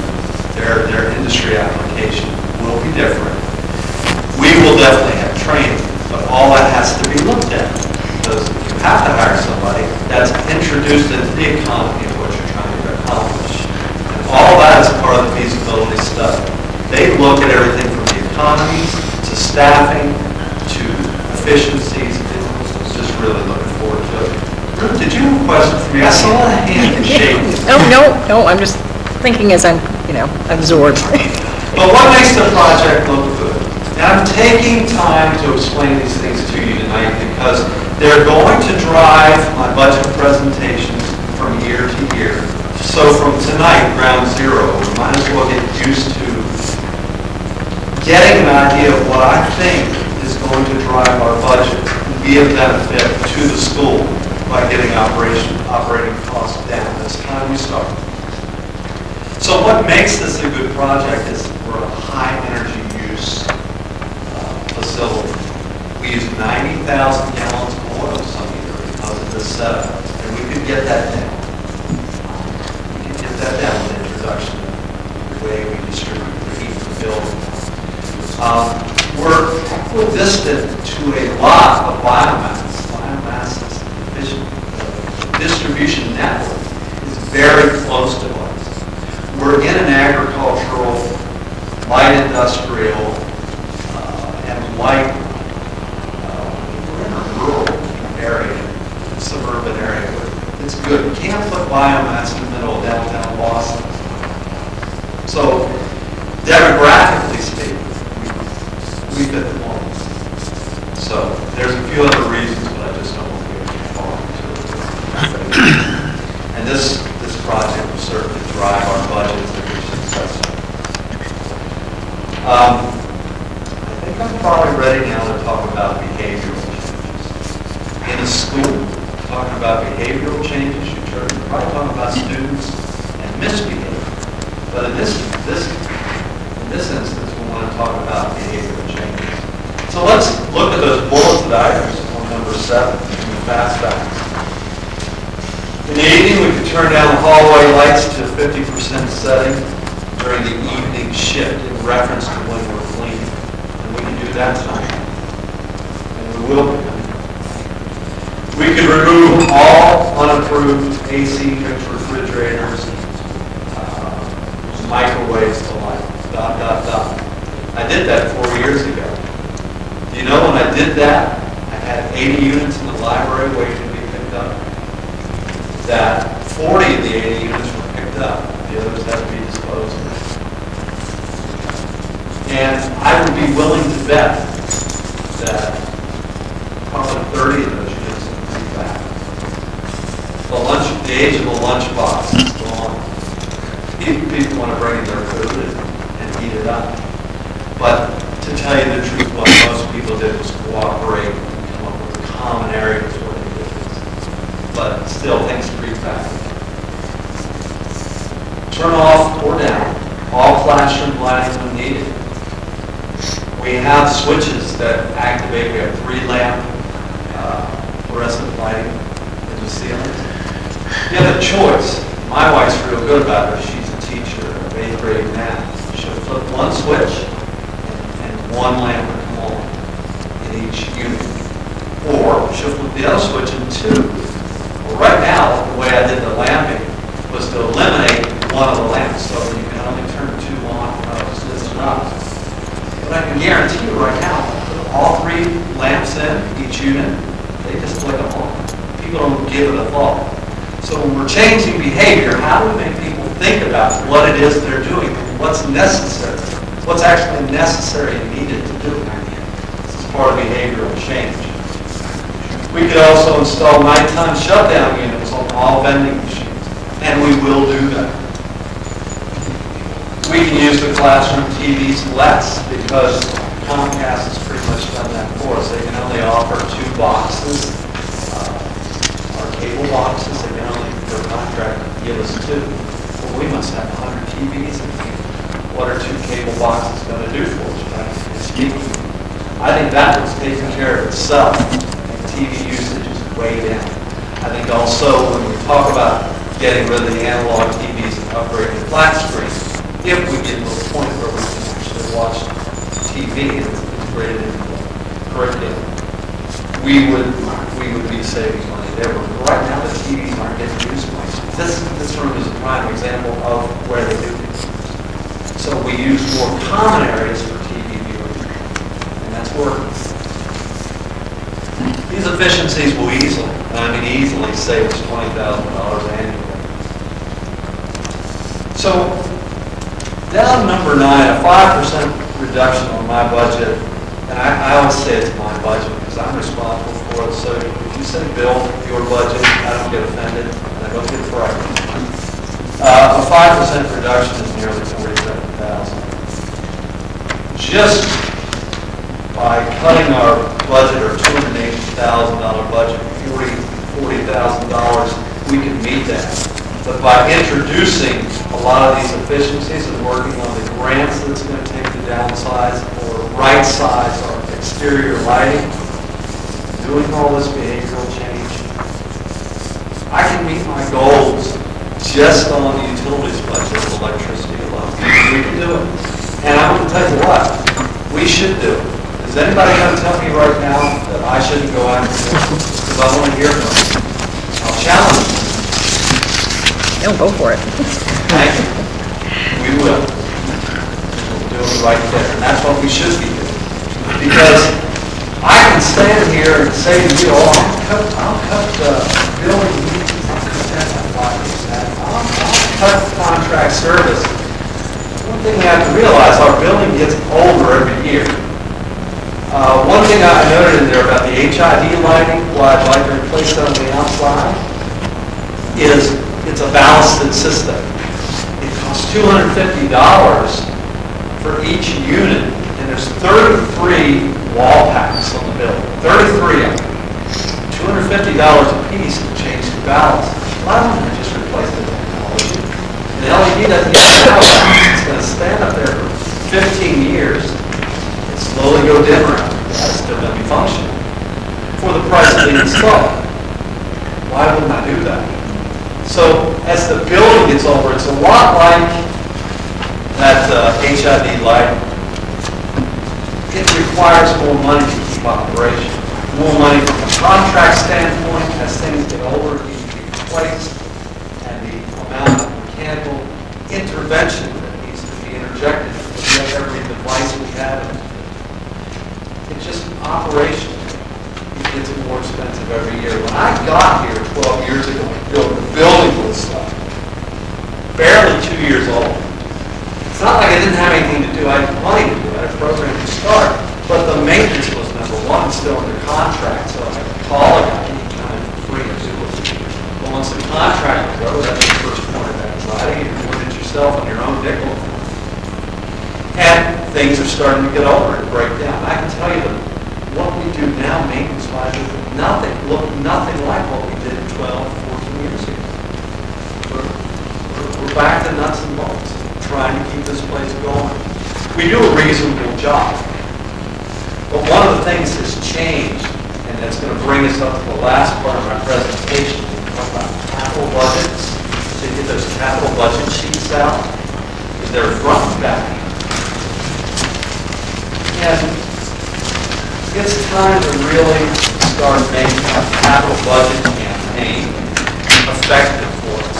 Their industry application will be different. We will definitely have training, but all that has to be looked at, because if you have to hire somebody, that's introduced into the economy of what you're trying to accomplish. And all that is part of the feasibility study. They look at everything from the economy to staffing to efficiencies. It's just really looking forward to it. Ruth, did you have a question for me? I saw a hand and shaking. No, I'm just thinking as I'm, absorbed. But what makes the project look good? And I'm taking time to explain these things to you tonight because they're going to drive my budget presentations from year to year. So from tonight, ground zero, we might as well get used to getting an idea of what I think is going to drive our budget and be of benefit to the school by getting operating costs down. That's how we start. So what makes this a good project is we're a high energy use facility. We use 90,000 gallons of oil some year because of this setup, and we could get that down. We could get that down with the introduction of the way we distribute the heat in the building. We're equidistant to a lot of biomass. Biomass is efficient. The distribution network is very close to us. We're in an agricultural, light industrial, and light, we're in a rural area, suburban area. It's good. You can't put biomass in the middle of downtown Boston. So, demographically speaking, we fit the mold. So, there's a few other reasons, but I just don't want to get too far into it. And this project will certainly drive our budgets if we're successful. I think I'm probably ready now to talk about behavioral changes. In a school, talking about behavioral changes, you're probably talking about students and misbehavior. But in this instance, we want to talk about behavioral changes. So let's look at those bulleted items on number 7 in the fast facts. In the evening, we could turn down the hallway lights to 50% setting during the evening shift in reference to when we're cleaning. And we can do that tonight. And we will be. We could remove all unapproved AC units, refrigerators, microwaves, the like. I did that 4 years ago. Do you know when I did that, I had 80 units in the library waiting to be picked up? That 40 of the 80 units were picked up. The others had to be disposed of. And I would be willing to bet that probably 30 of those units would be back. The age of the lunchbox is gone. People want to bring in their food and eat it up. But to tell you the truth, what most people did was cooperate and come up with common areas where they did this. But still, things creep back. Turn off or down all classroom lighting when needed. We have switches that activate. We have 3-lamp fluorescent lighting in the ceiling. You have a choice. My wife's real good about it. She's a teacher of 8th grade math. She'll flip one switch and one lamp will come on in each unit. Or she'll flip the other switch and 2. Well, right now, the way I did the lamping was to eliminate one of the lamps, so you can only turn 2 on it's not. But I can guarantee you right now, put all 3 lamps in each unit, they just flick them on. People don't give it a thought. So when we're changing behavior, how do we make people think about what it is they're doing, what's necessary, what's actually necessary and needed to do? This is part of behavioral change. We could also install nighttime shutdown units on all vending machines, and we will do that. We can use the classroom TVs less because Comcast has pretty much done that for us. They can only offer 2 boxes, our cable boxes. They can only, their contract, give us 2. Well, we must have 100 TVs. What are 2 cable boxes going to do for us? Right? I think that was taking care of itself. TV usage is way down. I think also when we talk about getting rid of the analog TVs and upgrading to flat screen, if we get to a point where we can actually watch TV and it's integrated into the curriculum, we would be saving money there. But right now the TVs aren't getting used much. This room is a prime example of where they do things. So we use more common areas for TV viewing, and that's working. These efficiencies will easily save us $20,000 annually. So, down number 9, a 5% reduction on my budget, and I always say it's my budget because I'm responsible for it. So if you say, Bill, your budget, I don't get offended and I don't get frightened. A 5% reduction is nearly $47,000. Just by cutting our budget, our $280,000 budget, $40,000, we can meet that. But by introducing a lot of these efficiencies and working on the grants that's going to take the downsize or right size our exterior lighting, doing all this behavioral change, I can meet my goals just on the utilities budget of electricity alone. We can do it. And I'm going to tell you what, we should do it. Is anybody going to tell me right now that I shouldn't go out and do it? Because I want to hear from you. I'll challenge you. Don't go for it. Thank you. We will. We'll do it right there. And that's what we should be doing. Because I can stand here and say to you, oh, I'll cut the building fees, I'll cut that by 5%, I'll cut contract service. One thing we have to realize, our building gets older every year. One thing I noted in there about the HID lighting, why I'd like to replace it on the outside, is it's a ballasted system. It costs $250 for each unit, and there's 33 wall packs on the building. 33 of them. $250 a piece to change the ballast. A lot of them are just replace the technology. And the LED doesn't get power. It's going to stand up there for 15 years. Slowly go dimmer. That's still going to be functional for the price of the install. Why wouldn't I do that? So as the building gets older, it's a lot like that HID light. It requires more money to keep operation. More money from a contract standpoint. As things get older, it needs to be replaced, and the amount of mechanical intervention that needs to be interjected to get lights we had. It's just operational. It gets more expensive every year. When I got here 12 years ago, the building was barely 2 years old. It's not like I didn't have anything to do. I had money to do. I had a program to start. But the maintenance was number one, still under contract. So I could call a guy and he'd come in for free or do it. But once the contract was over, that was the first point of anxiety. You're doing it yourself on your own nickel. And things are starting to get older and break down. I can tell you that what we do now, maintenance-wise, is nothing like what we did 12, 14 years ago. We're back to nuts and bolts, trying to keep this place going. We do a reasonable job. But one of the things that's changed, and that's going to bring us up to the last part of my presentation, when we talk about capital budgets. So you get those capital budget sheets out, is they're front and back. And it's time to really start making our capital budget campaign effective for us.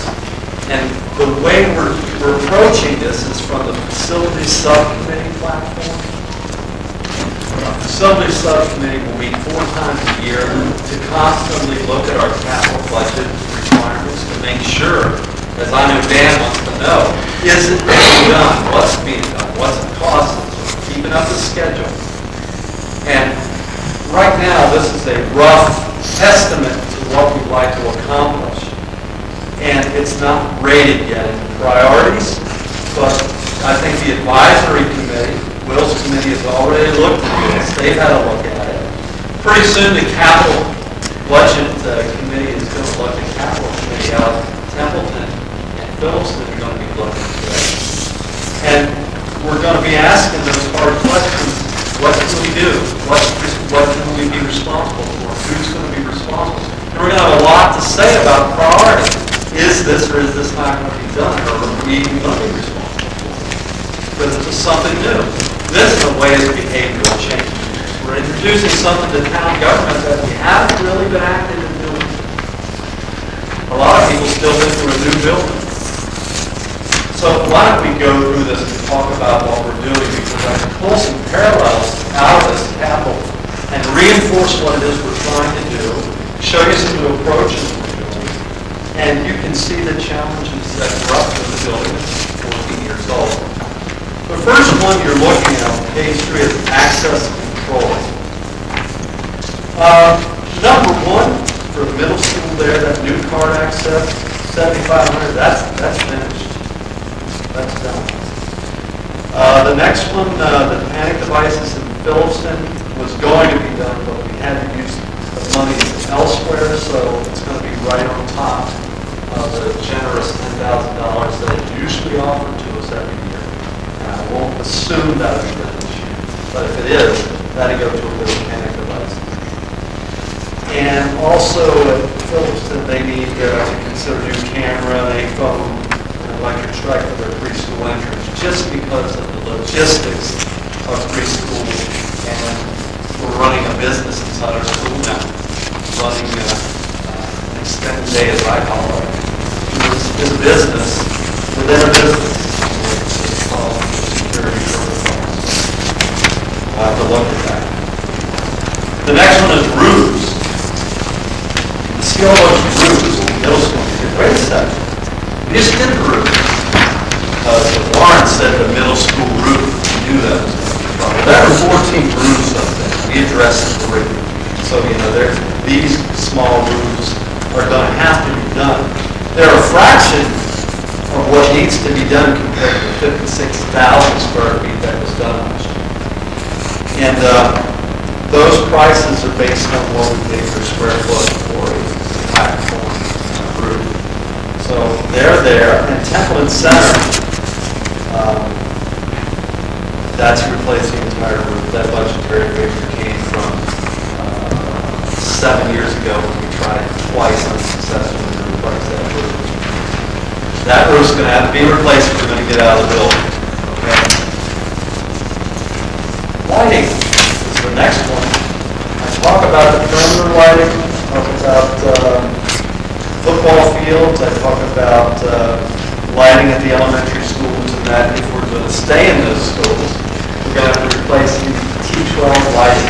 And the way we're approaching this is from the facilities subcommittee platform. The facilities subcommittee will meet 4 times a year to constantly look at our capital budget requirements to make sure, as I know Dan wants to know, is it being done? What's being done? What's it costing? Keeping up the schedule. And right now, this is a rough estimate to what we'd like to accomplish. And it's not rated yet in priorities, but I think the advisory committee, Will's committee, has already looked at this. They've had a look at it. Pretty soon, the capital budget committee is going to look at capital committee out of Templeton and Phillipston are going to be looking at it. And we're going to be asking those hard questions. What can we do? What can we be responsible for? Who's going to be responsible? And we're going to have a lot to say about priority. Is this or is this not going to be done? Or are we even going to be responsible for it? Because it's just something new. This, in a way, is behavioral change. We're introducing something to town government that we haven't really been active in doing. A lot of people still think we're a new building. So why don't we go through this and talk about what we're doing, because I can pull some parallels out of this capital and reinforce what it is we're trying to do, show you some new approaches we're doing, and you can see the challenges that we're up to in the building that's 14 years old. The first one you're looking at on page 3 is access control. Number 1, for the middle school there, that new card access, 7,500, that's finished. That's done. The next one, the panic devices in Phillipston, was going to be done, but we had to use the money elsewhere, so it's going to be right on top of the generous $10,000 that is usually offered to us every year. And I won't assume that will be done this year, but if it is, that'll go to a little panic device. And also at Phillipston, they need to consider new camera, a phone, electric strike for their preschool entrance, just because of the logistics of preschool. And we're running a business inside our school now, running an extended day, as I call it. It's a business within a business. It's called security protocols. We'll have to look at that. The next one is roofs. You see all those roofs in middle school. Wait a second. We just did the roof. Warren said the middle school roof, we knew that was going to be a problem. There were 14 roofs up there. We addressed 3. So, these small roofs are going to have to be done. They're a fraction of what needs to be done compared to the 56,000 square feet that was done last year. And those prices are based on what we pay per square foot for a platform roof. So they're there, and Templeton Center, that's replacing the entire roof. That budgetary figure came from 7 years ago when we tried twice unsuccessfully to replace that roof. That roof's going to have to be replaced if we're going to get out of the building. Okay. Lighting is the next one. I talk about the perimeter lighting, talk about football fields, I talk about lighting at the elementary schools, and that if we're going to stay in those schools, we're going to have to replace the T12 lighting.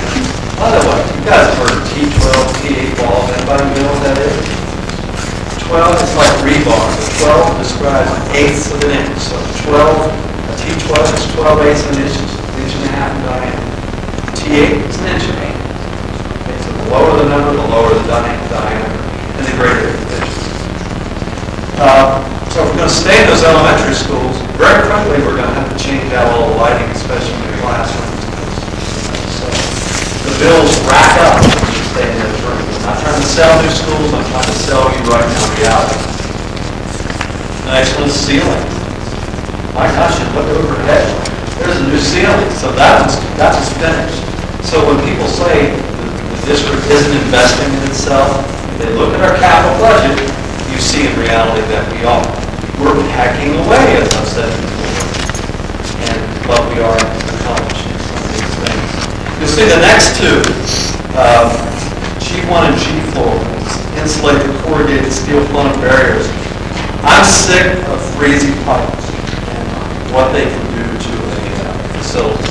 By the way, you guys have heard of T12, T8 bulb. Anybody know what that is? 12 is like rebar. The 12 describes eighths of an inch. So 12, a T12 is 12 eighths of an inch, inch and a half in diameter. T8 is an inch and a half. Okay, so the lower the number, the lower the diameter, and the greater the efficiency. So if we're going to stay in those elementary schools, very quickly we're going to have to change out all the lighting, especially in the classrooms. So the bills rack up when you stay in those rooms. I'm not trying to sell new schools, I'm trying to sell you right now reality. The next one's ceiling. My gosh, you look overhead, there's a new ceiling, so that's finished. So when people say the district isn't investing in itself, they look at our capital budget, you see in reality that we are. We're hacking away, as I've said before, but we are accomplishing some of these things. You'll see the next two, G1 and G4, insulated corrugated steel funnel barriers. I'm sick of freezing pipes and what they can do to a facility.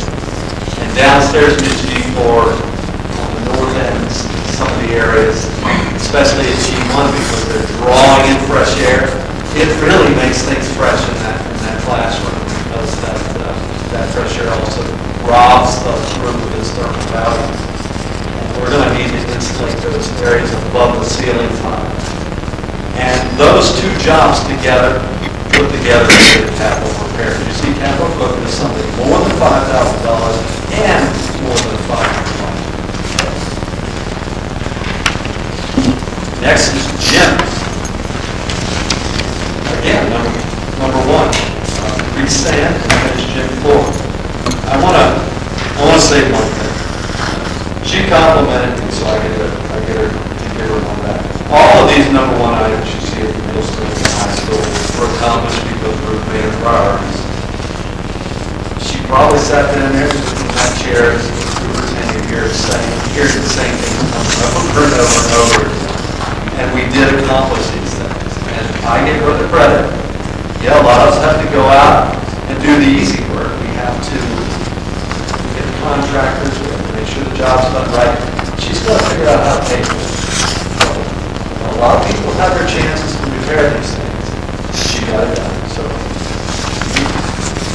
And downstairs in G4, on the north end, some of the areas, especially at G1 because they're drawing in fresh air, it really makes things fresh in that classroom because that fresh air also robs the room of its thermal value. And we're going to need to insulate those areas above the ceiling tile. And those two jobs together, put together to the capital repair. You see, capital equipment is something more than $5,000 and more than $500. Next is gyms. Again, number one, resand and finish gym floor. I want to say one thing. She complimented me, so I get her one back. All of these number one items you see at the middle school and high school were accomplished because Ruth made her priorities. She probably sat down there in that chair through her tenure here, hearing the same things over and over and over again. And we did accomplish these things. And I give her the credit. Yeah, a lot of us have to go out and do the easy work. We have to get the contractors, we have to make sure the job's done right. She's got to figure out how to pay for it. A lot of people have their chances to repair these things. She got it done. So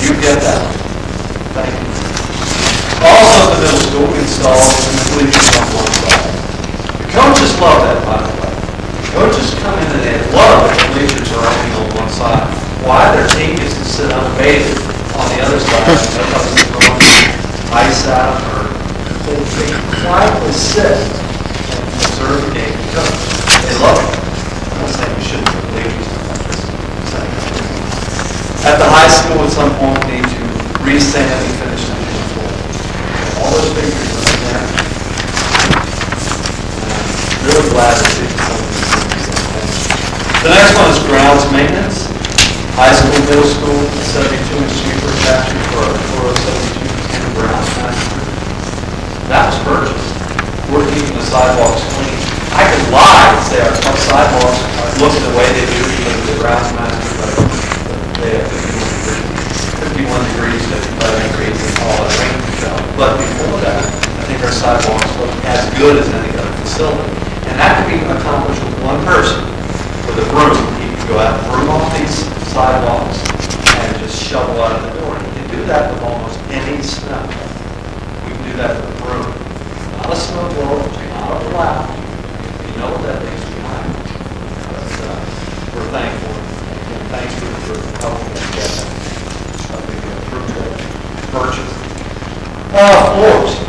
you get that. Thank you. Also at the middle school, we installed the bleachers on one side. The coaches love that, by the way. Coaches come in and they love that the bleachers are only on one side. Why their team gets to sit unabated on the other side and nobody's throwing ice out or they quietly sit and observe the game and coach. They love it. I'm not saying we shouldn't put bleachers on that. At the high school at some point we need to resand and finish the gym floor. All those figures are there. Really glad to see some of these things. The next one is grounds maintenance. High school, middle school, 72-inch sweeper attachment for a 472 grounds master. That was purchased. We're keeping the sidewalks clean. I could lie and say our sidewalks look the way they do because of the grounds master, but they have 51 degrees, 55 degrees, and all that rain control. But before that, I think our sidewalks look as good as any other facility. And that could be accomplished with one person with a broom. He can go out and broom off these sidewalks and just shovel out of the door. You can do that with almost any snow. We can do that with a broom. Not a snow blower, not a plow. You know what that leaves behind. But we're thankful. And thanks for helping us get that. We can approve that purchase. Floors.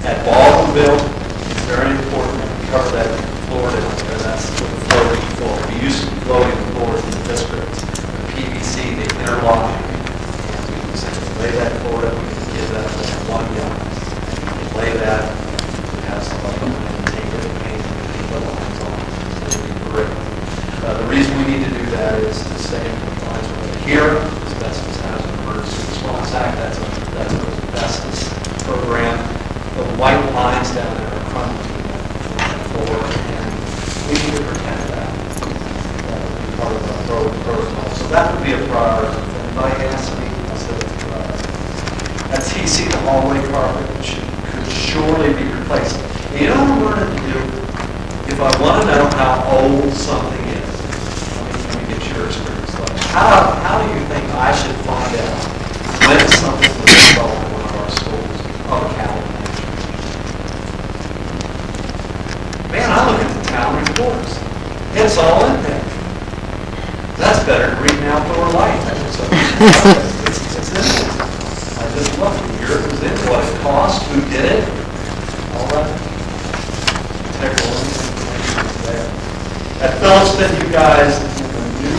At Baldwinville, it's very important that we cover that floor down there. That's the floating floor. We used to be floating floors in the district. PVC, they interlock. And we can simply lay that floor up. We can give that one guy. We lay that. We have somebody come in and take it and paint it and put lines on it. So it would be great. The reason we need to do that is to stay in compliance with the HERA, Asbestos Hazard Emergency Response Act. That's an asbestos program. The white lines down there are crumbling that floor, and we need to protect that. That would be part of our protocol. So that would be a priority. If anybody asks me, I'll say it's a priority. At TC, the hallway carpet could surely be replaced. And you know what I'm learning to do? If I want to know how old something is, let me get your experience. How do you think I should find out when something was installed in one of our schools of a capital nature? Man, I look at the town reports. It's all in there. That's better than reading outdoor light. It's in there. I just looked, the year it was in, what it cost, who did it, all that. Technical information is there. At Phillipston, you guys, in the new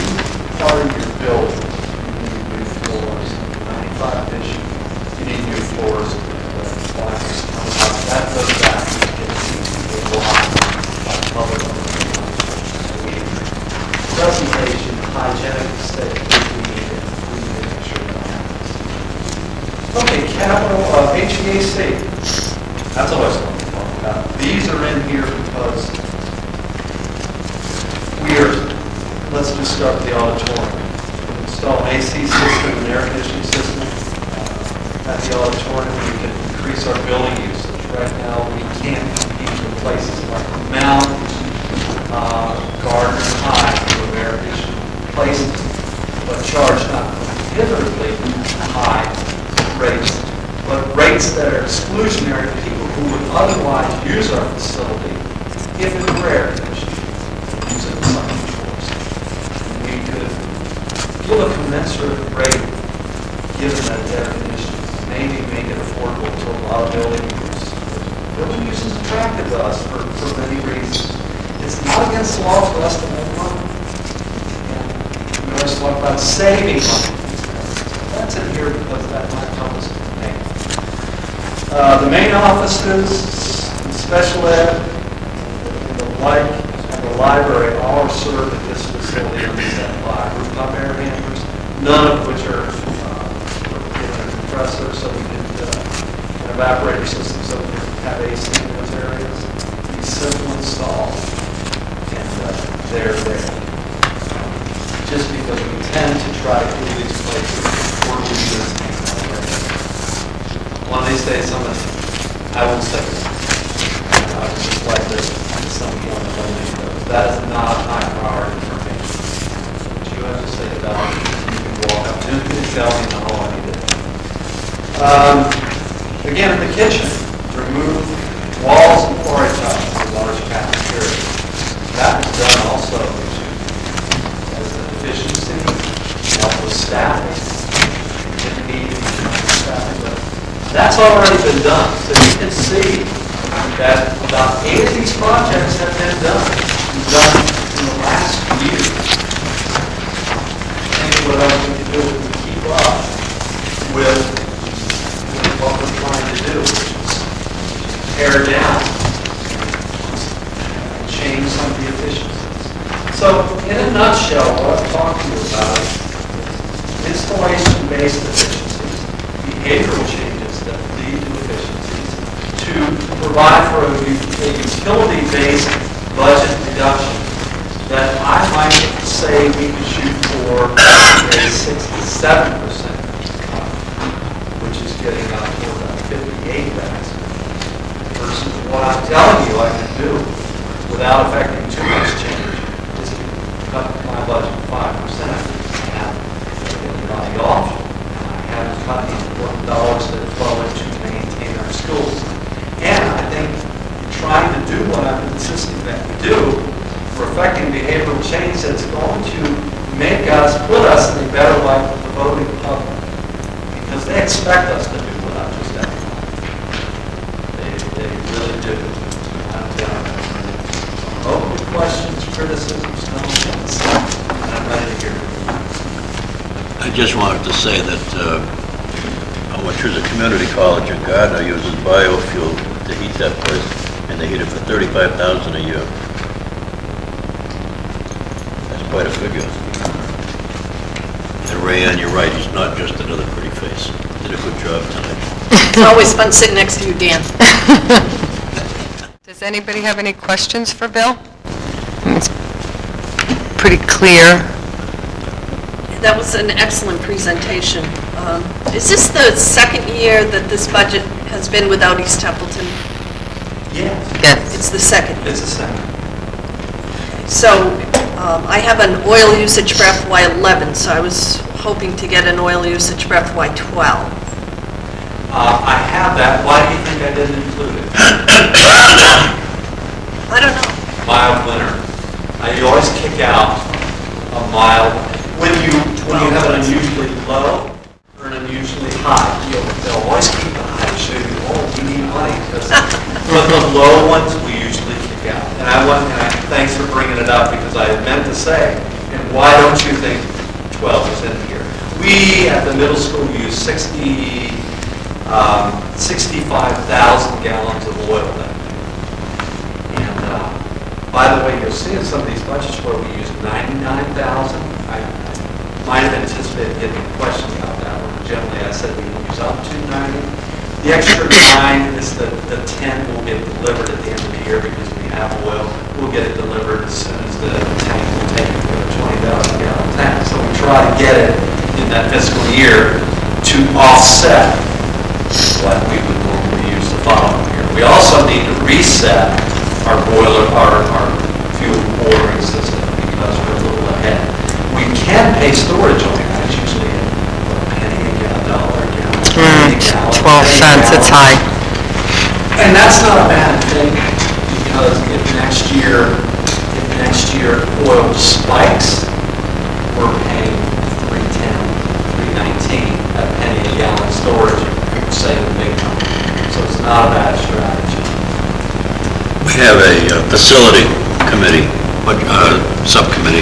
part of your building, you need new floors. 95 this year, you need new floors. That goes back to the block by public presentation, hygienic state, we need to make sure that happens. Okay, capital HVAC. That's always what I'm talking about. These are in here because let's just start with the auditorium. We install an AC system, an air conditioning system at the auditorium. We can increase our building usage. Right now, we can't compete with places like Mount, Gardner High, for air conditioning places, but charge not prohibitively high rates, but rates that are exclusionary to people who would otherwise use our facility if it were air conditioning, use it in some choice. We could give a commensurate rate given that air conditioning, maybe make it affordable to a lot of building use. Building use is attractive to us for many reasons. It's not against the law for us to make money. We always talk about saving money. That's in here because that might help us to make. The main offices, special ed, and the library all are served at this facility set by rooftop air handlers, none of which are given a compressor, so we can an evaporator system, so we can have AC in those areas. These simple install. They're there. Just because we tend to try to do these places for reasons. One of these days, I will say, I would just like to somebody on the building knows that is not high priority for me. What you have to say about it, you can walk up to me and tell me the whole idea. Again, in the kitchen, remove walls and quarry tiles for large cafeteria. That was done also as an efficiency, help with staffing, didn't need staffing, but that's already been done. So you can see that about 8 of these projects have been done in the last year. And what else we can do is keep up with what we're trying to do, which is tear down, change some of the efficiencies. So, in a nutshell, what I've talked to you about is installation-based efficiencies, behavioral changes that lead to efficiencies, to provide for a utility-based budget reduction that I might say we can shoot for a 6 to 7% cut, which is getting up to about 58 beds, versus what I'm telling you I can do without affecting too much change, is to cut my budget 5%. And everybody off. I haven't cut the important dollars that flow into maintain our schools. And I think trying to do what I'm insisting that we do for affecting behavioral change that's going to make us, put us in a better light with the voting public. Because they expect us to do what I just said. They really do. I'm telling you. Open questions, criticisms, comments. I'm ready to hear it. I just wanted to say that I went through the community college in Gardner uses biofuel to heat that place, and they heat it for $35,000 a year. That's quite a figure. And Rayanne, you're right, he's not just another pretty face. Did a good job tonight. It's always fun sitting next to you, Dan. Does anybody have any questions for Bill? It's pretty clear. That was an excellent presentation. Is this the second year that this budget has been without East Templeton? Yes. Yes. It's the second. It's a second. So I have an oil usage for FY11, so I was hoping to get an oil usage for FY12. I have that. Why do you think I didn't include it? I don't know. Mild winter. You always kick out a mild. When you have an unusually low or an unusually high, they'll always keep the high to show you, oh, we need money. But the low ones we usually kick out. Thanks for bringing it up because I meant to say, and why don't you think 12 is in here? We at the middle school use 65,000 gallons of oil that day. And by the way, you'll see in some of these budgets where we use 99,000. I might have anticipated getting a question about that one. Generally, I said we use up to 90. The extra 9 is the 10 will get delivered at the end of the year because we have oil. We'll get it delivered as soon as the tank will take it for the 20,000 gallon tank. So we try to get it in that fiscal year to offset what we would normally use the following year. We also need to reset our boiler, our fuel ordering system because we're a little ahead. We can pay storage on it. That's usually a penny a gallon, $1 a gallon. 12 cents, it's high. And that's not a bad thing because if next year oil spikes, we're paying $3.10, $3.19 a penny a gallon storage. People say the big number. So it's not a bad strategy. We have a facility committee, subcommittee,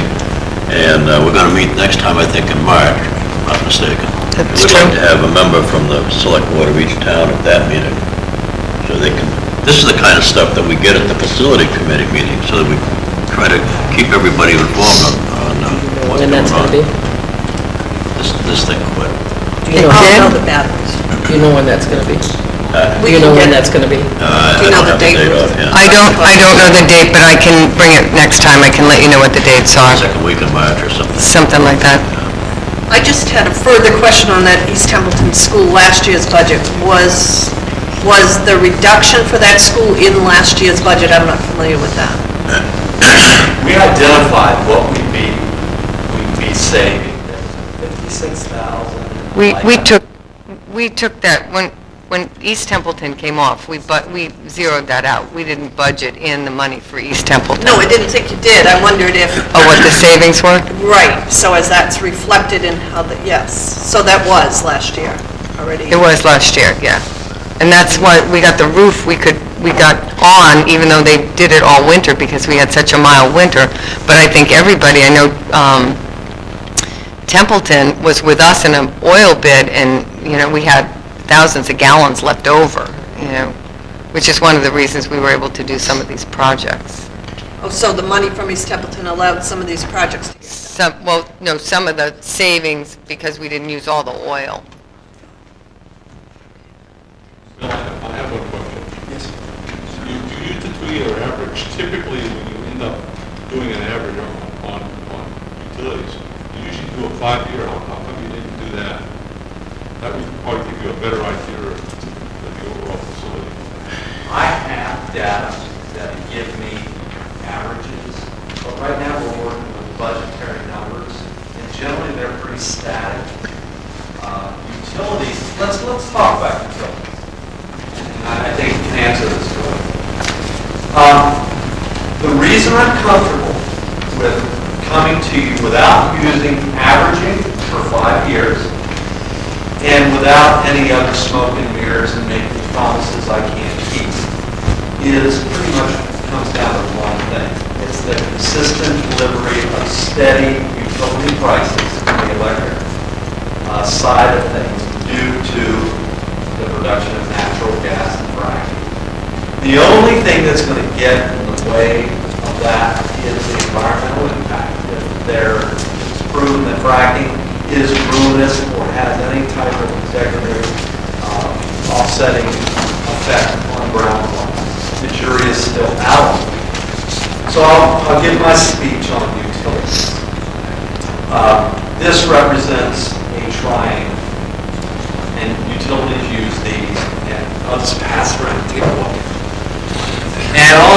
and we're going to meet next time, I think, in March, if I'm not mistaken. That's We'd true. like to have a member from the select board of each town at that meeting, so they can, this is the kind of stuff that we get at the facility committee meeting, so that we try to keep everybody informed on what's When going that's going on. to be? This thing quit. Do you know, I'll know the batteries. do you know when that's going to be? Do We you know can when get- that's going to be? I know don't the have the date? date offhand. I don't know the date, but I can bring it next time. I can let you know what the dates are, Second week in March or something. something like that. I just had a further question on that East Templeton school last year's budget. Was the reduction for that school in last year's budget? I'm not familiar with that. We identified what we'd be saving, 56,000. We took that, when East Templeton came off, we zeroed that out. We didn't budget in the money for East Templeton. No, I didn't think you did. I wondered if... Oh, what the savings were? Right, so as that's reflected in how the, yes. So that was last year already. It was last year, yeah. And that's why we got the roof we got on, even though they did it all winter because we had such a mild winter. But I think everybody, I know Templeton was with us in an oil bid, and, we had thousands of gallons left over, which is one of the reasons we were able to do some of these projects. Oh, so the money from East Templeton allowed some of these projects to get done. Some of the savings because we didn't use all the oil. Bill, I have one question. Yes. You use the 2-year average. Typically, when you end up doing an average on utilities, you usually do a 5-year. How come you didn't do that? That would probably give you a better idea of the overall facility. I have data that give me averages, but right now we're working with budgetary numbers, and generally they're pretty static. Utilities, let's talk about utilities. I think you can answer this really. The reason I'm comfortable with coming to you without using averaging for 5 years and without any other smoke and mirrors and making promises I can't keep is pretty much comes down to one thing. It's the consistent delivery of steady utility prices on the electric side of things due to the production of natural gas and fracking. The only thing that's going to get in the way of that is the environmental impact. If it's proven that fracking is ruinous or has any type of decorative offsetting effect on groundwater, the jury is still out. So I'll give my speech on utilities. This represents a triangle, and utilities use these, and I'll just pass around and take a look. And